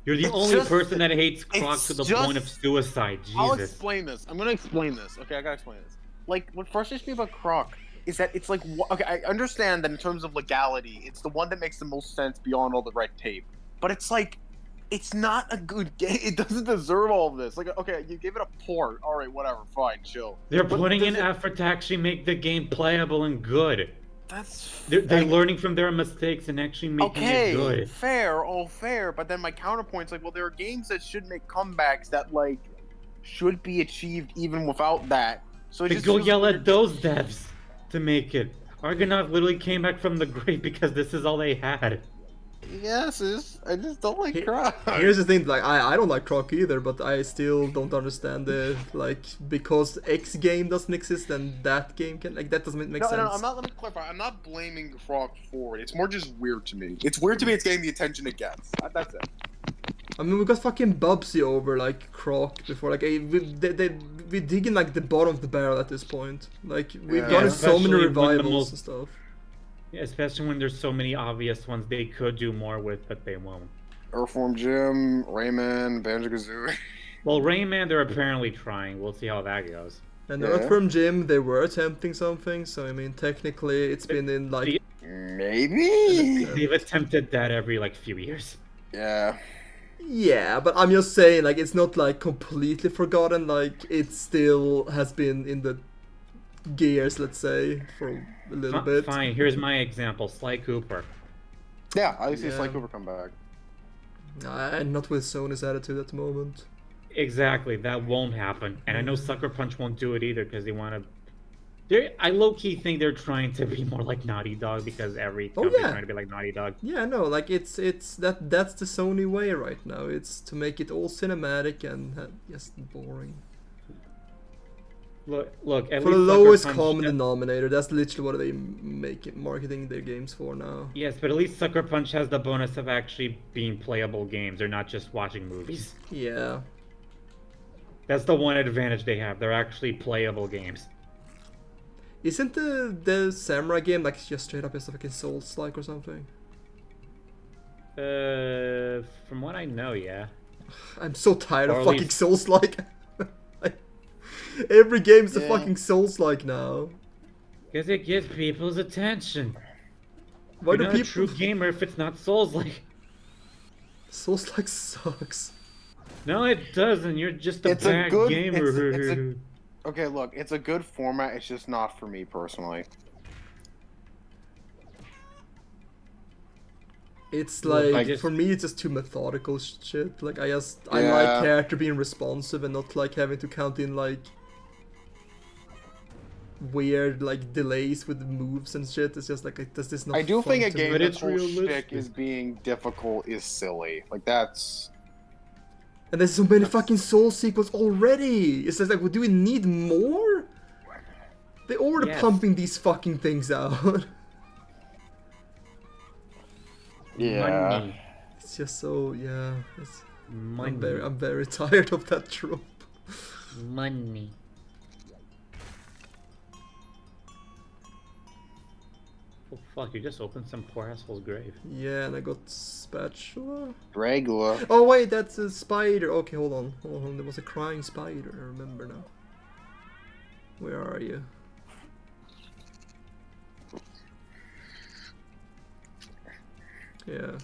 You're the It's only just- person that hates Croc it's to the just- point of suicide. I'll Jesus. explain this. I'm gonna explain this. Okay, I gotta explain this. Like, what frustrates me about Croc is that it's like, okay, I understand that in terms of legality, it's the one that makes the most sense beyond all the red tape. But it's like, it's not a good game. It doesn't deserve all of this. Like, okay, you gave it a port. All right, whatever, fine, chill. They're But putting in does it- effort to actually make the game playable and good. That's They're like, learning from their mistakes and actually making okay, it good. fair, all fair. But then my counterpoint's like, well, there are games that should make comebacks that like should be achieved even without that. So it Then just go feels yell weird. at those devs to make it. Argonaut literally came back from the grave because this is all they had. Yes, I just don't like He- Croc. Here's the thing, like I don't like Croc either, but I still don't understand it. Like because X game doesn't exist and that game can, like, that doesn't make No, sense. no, I'm not. Let me clarify. I'm not blaming Croc for it. It's more just weird to me. It's weird to me. It's getting the attention it gets. That's it. I mean, we got fucking Bubsy over like Croc before. Like we dig in like the bottom of the barrel at this point. Like we've Yeah. gotten so many Especially when the revivals most- and stuff. Especially when there's so many obvious ones they could do more with, but they won't. Earthworm Jim, Rayman, Banjo-Kazooie. Well, Rayman, they're apparently trying. We'll see how that goes. And Yeah. Earthworm Jim, they were attempting something. So I mean, technically, it's been in like Maybe. They've attempted that every like few years. Yeah. yeah, but I'm just saying, like, it's not like completely forgotten. Like it still has been in the gears, let's say, for a little bit. Fine, here's my example. Sly Cooper. Yeah, I see Yeah. Sly Cooper come back. Not with Sony's attitude at the moment. Exactly, that won't happen. And I know Sucker Punch won't do it either because they want to. I low-key think they're trying to be more like Naughty Dog because every Oh, company's yeah. trying to be like Naughty Dog. Yeah, no, like that's the Sony way right now. It's to make it all cinematic and just boring. Look. At For the least Sucker lowest Punch- common denominator, that's literally what they make marketing their games for now. Yes, but at least Sucker Punch has the bonus of actually being playable games. They're not just watching movies. Yeah. That's the one advantage they have. They're actually playable games. Isn't the samurai game like just straight up just like a Souls-like or something? From what I know, yeah. I'm so tired Or of at fucking least- Souls-like. Every game's a Yeah. fucking Souls-like now. Because it gets people's attention. Why You're do not a people? true gamer if it's not Souls-like. Souls-like sucks. No, it doesn't. You're just a It's a bad good- gamer. it's Okay, look, it's a good format. It's just not for me personally. It's Look, like I just- for me, it's just too methodical shit. Like I Yeah. like character being responsive and not like having to count in like weird like delays with moves and shit. It's just like does this not? I do fun think a to me? game But that's it's whole realistic. shtick is being difficult is silly. Like that's. And there's so many fucking Soul sequels already. It's just like, well, do we need more? They already Yes. pumping these fucking things out. Money. It's just so yeah. Money. I'm very tired of that trope. Money. Oh fuck, you just opened some poor asshole's grave. Yeah, and I got spatula. Regular. Oh wait, that's a spider. Okay, hold on. There was a crying spider. I remember now. Where are you? Yeah.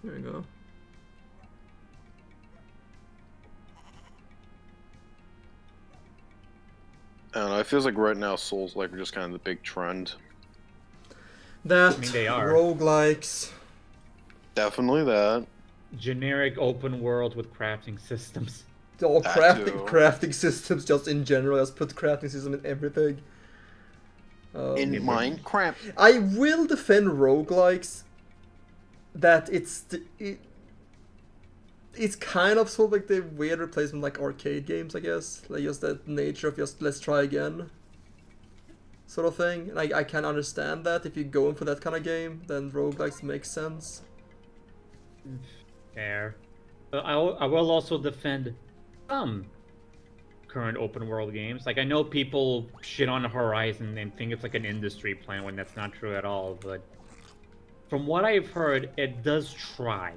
There we go. I don't know. It feels like right now Souls like are just kind of the big trend. That I mean, they are. roguelikes. Definitely that. Generic open world with crafting systems. All That crafting systems just in general. Just put crafting system in everything. In Minecraft. I will defend roguelikes. That it's kind of sort of like the weird replacement like arcade games, I guess. Like just that nature of just let's try again sort of thing. And I can understand that if you're going for that kind of game, then roguelikes make sense. Fair. But I will also defend some current open world games. Like I know people shit on Horizon and think it's like an industry plan when that's not true at all, but from what I've heard, it does try.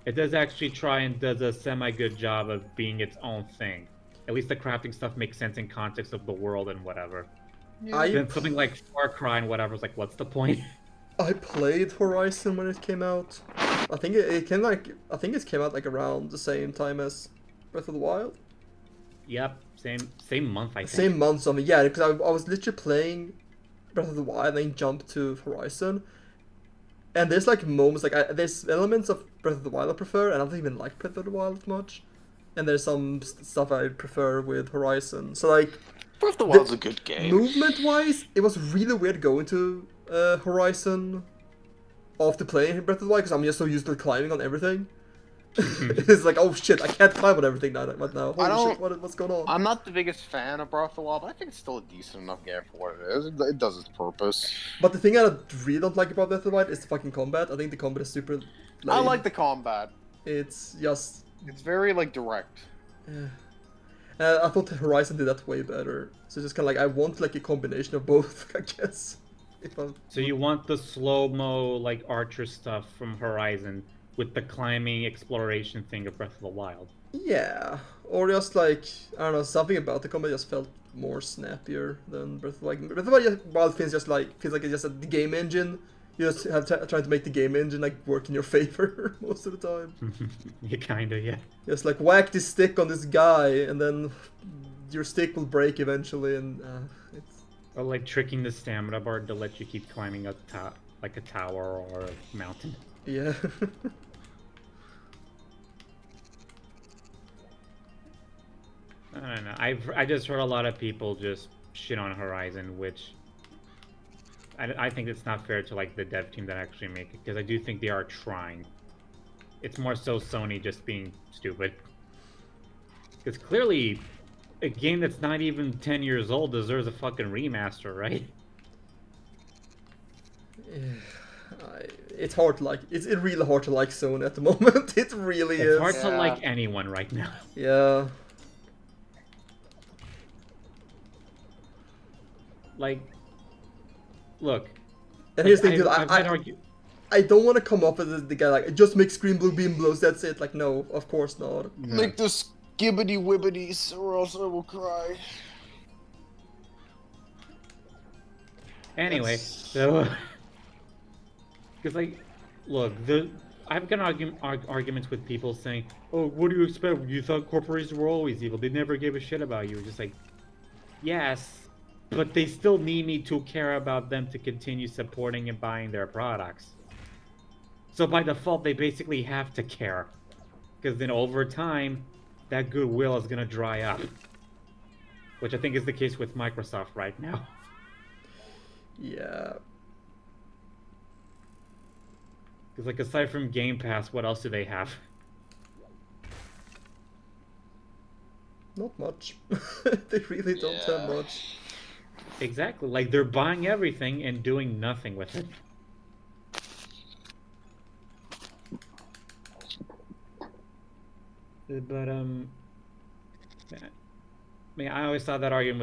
It does actually try and does a semi-good job of being its own thing. At least the crafting stuff makes sense in context of the world and whatever. Then something like Far Cry and whatever is like, what's the point? I played Horizon when it came out. I think it came out like around the same time as Breath of the Wild. Yep, same month I think. Same month, something. Yeah, because I was literally playing Breath of the Wild and then jumped to Horizon. And there's like moments, like there's elements of Breath of the Wild I prefer, and I don't even like Breath of the Wild much. and there's some stuff I prefer with Horizon. So like, Breath of the Wild's a good game. movement-wise, it was really weird going to Horizon after playing Breath of the Wild because I'm just so used to climbing on everything. It's like, oh shit, I can't climb on everything now. Right now. Holy shit, what's going on? I'm not the biggest fan of Breath of the Wild, but I think it's still a decent enough game for what it is. It does its purpose. But the thing I really don't like about Breath of the Wild is the fucking combat. I think the combat is super lame. I like the combat. It's just... It's very, like, direct. I thought Horizon did that way better. So just kind of like, I want like a combination of both, I guess. So you want the slow-mo, like, Archer stuff from Horizon with the climbing exploration thing of Breath of the Wild. Yeah, or just like, I don't know, something about the combat just felt more snappier than Breath of the Wild. Breath of the Wild feels like it's just the game engine. You just have trying to make the game engine like work in your favor most of the time. You kinda, yeah. Just like whack this stick on this guy, and then your stick will break eventually, and it's... Or like tricking the stamina bar to let you keep climbing up like a tower or a mountain. Yeah. I don't know. I just heard a lot of people just shit on Horizon, which I think it's not fair to like the dev team that actually make it, because I do think they are trying. It's more so Sony just being stupid. Because clearly, a game that's not even 10 years old deserves a fucking remaster, right? It's hard to like. It's really hard to like Sony at the moment. It really is. It's hard to like anyone right now. Yeah. Like, look. And here's the thing, dude. I don't want to come up as the guy like, just make Scream Blue Beam blows. That's it. Like, no, of course not. No. Make this skibbity wibbities, or else I will cry. Anyway, so because like, look, I've got arguments with people saying, "Oh, what do you expect? You thought corporations were always evil. They never gave a shit about you." Just like, yes, but they still need me to care about them to continue supporting and buying their products. So by default, they basically have to care, because then over time, that goodwill is gonna dry up, which I think is the case with Microsoft right now. Yeah. Because like aside from Game Pass, what else do they have? Not much. They really don't have much. Exactly, like they're buying everything and doing nothing with it. But I mean, I always thought that argument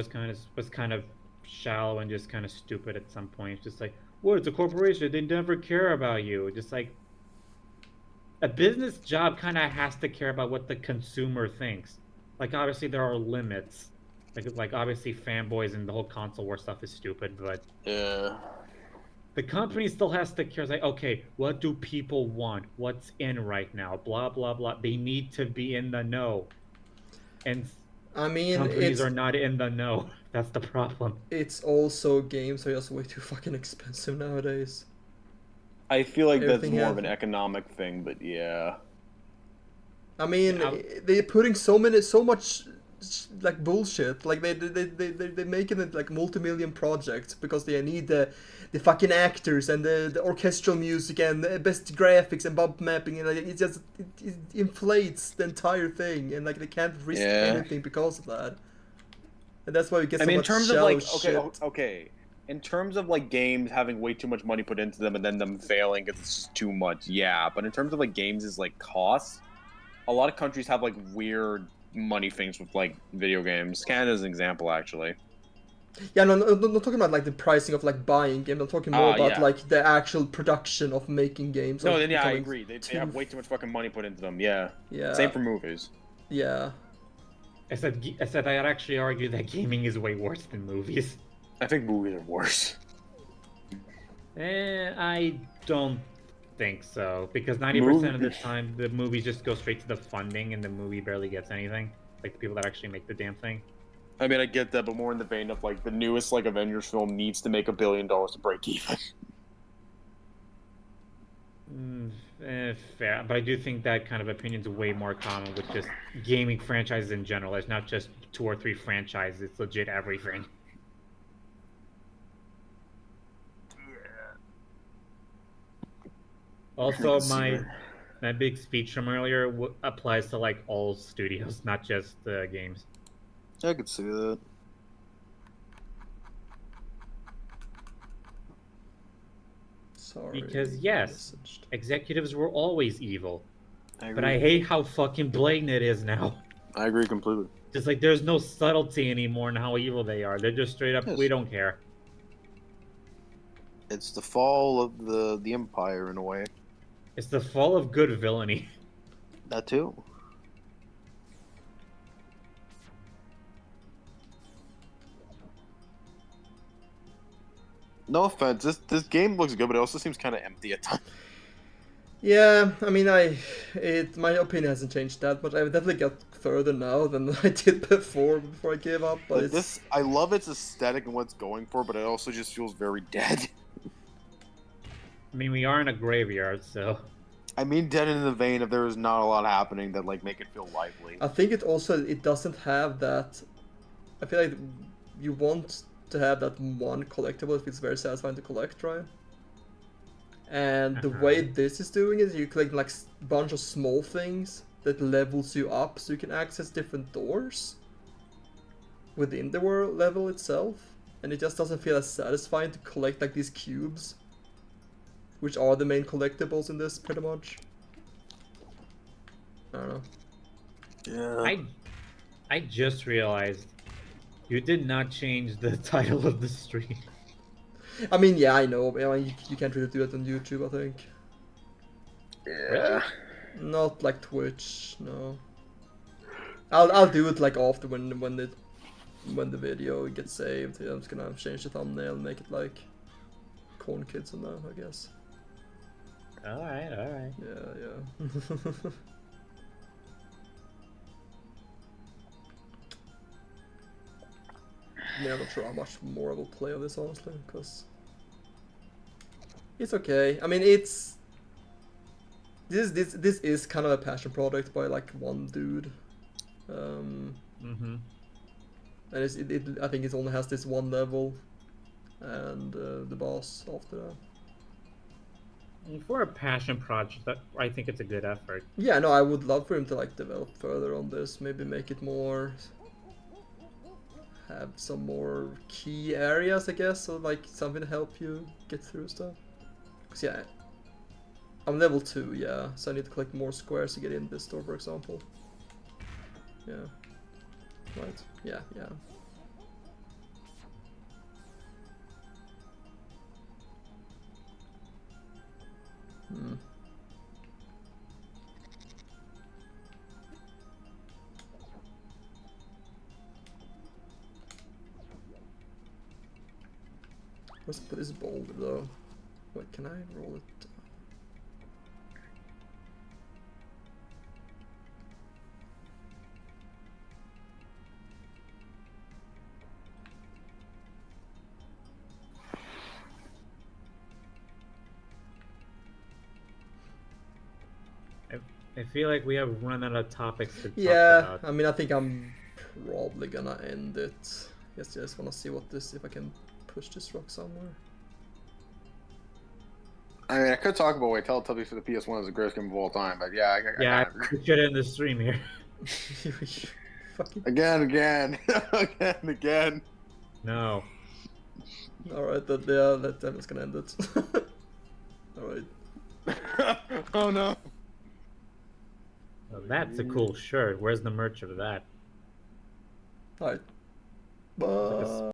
was kind of shallow and just kind of stupid at some point. It's just like, well, it's a corporation; they never care about you. Just like a business job kind of has to care about what the consumer thinks. Like obviously there are limits. Like obviously fanboys and the whole console war stuff is stupid, but Yeah. the company still has to care. It's like, okay, what do people want? What's in right now? Blah blah blah. They need to be in the know, and I mean, companies are not in the know. That's the problem. It's also games are just way too fucking expensive nowadays. I feel like that's Everything more has- of an economic thing, but yeah. I mean, Yeah. they're putting so much like bullshit. Like they making it like multi-million projects because they need the fucking actors and the orchestral music and the best graphics and bump mapping, and like, it inflates the entire thing, and like they can't risk anything because of that. And that's why we get so I mean, in much terms of shallow like, shit. okay. In terms of like games having way too much money put into them and then them failing because it's just too much, yeah. But in terms of like games is like costs, a lot of countries have like weird money things with like video games. Canada's an example, actually. Yeah, no, not talking about like the pricing of like buying games. I'm talking more about yeah. like the actual production of making games. No, like, then yeah, I becoming agree. They too- have way too much fucking money put into them. Yeah. Yeah. Same for movies. Yeah. I said I'd actually argue that gaming is way worse than movies. I think movies are worse. I don't think so, because 90% of the time the movies just go straight to the funding and the movie barely gets anything. Like the people that actually make the damn thing. I mean, I get that, but more in the vein of like the newest like Avengers film needs to make $1 billion to break even. Fair, but I do think that kind of opinion is way more common with just gaming franchises in general. It's not just 2 or 3 franchises; it's legit everything. Also, my big speech from earlier applies to like all studios, not just games. I could see that. Sorry. Because yes, messaged. executives were always evil, I agree. but I hate how fucking blatant it is now. I agree completely. Just like there's no subtlety anymore in how evil they are. They're just straight up, Yes. we don't care. It's the fall of the empire in a way. It's the fall of good villainy. That too. No offense, this game looks good, but it also seems kind of empty at times. Yeah, I mean, my opinion hasn't changed that much. I definitely got further now than I did before I gave up. But Like it's, this, I love its aesthetic and what it's going for, but it also just feels very dead. I mean, we are in a graveyard, so I mean, dead in the vein of there is not a lot happening that like make it feel lively. I think it doesn't have that. I feel like you want to have that one collectible if it's very satisfying to collect, right? And the way this is doing it, you collect like a bunch of small things that levels you up, so you can access different doors within the world level itself, and it just doesn't feel as satisfying to collect like these cubes, which are the main collectibles in this, pretty much. I don't know. Yeah. I just realized you did not change the title of the stream. I mean, yeah, I know, but I mean, you can't really do it on YouTube, I think. Yeah. Not like Twitch, no. I'll do it like after when the video gets saved. I'm just gonna change the thumbnail and make it like Cornkids and that, I guess. Alright. Yeah. Yeah, I'm not sure how much more I will play of this, honestly, because it's okay. I mean, this is kind of a passion project by like one dude, and I think it only has this one level, and the boss after that. For a passion project, I think it's a good effort. Yeah, no, I would love for him to like develop further on this, maybe make it more, have some more key areas, I guess, so like something to help you get through stuff. Cause yeah, I'm level 2, yeah, so I need to collect more squares to get in this door, for example. Yeah. Right. Yeah. Let's put this boulder though. Wait, can I roll it? I feel like we have run out of topics to talk Yeah, about. I mean, I think I'm probably gonna end it. Yes, I just wanna see if I can push this rock somewhere. I mean, I could talk about why Teletubbies for the PS1 is the greatest game of all time, but yeah, Yeah, we should end the stream here. Fucking... Again. No. Alright, then I'm just gonna end it. Alright. Oh no. Well, that's a cool shirt. Where's the merch of that? Alright.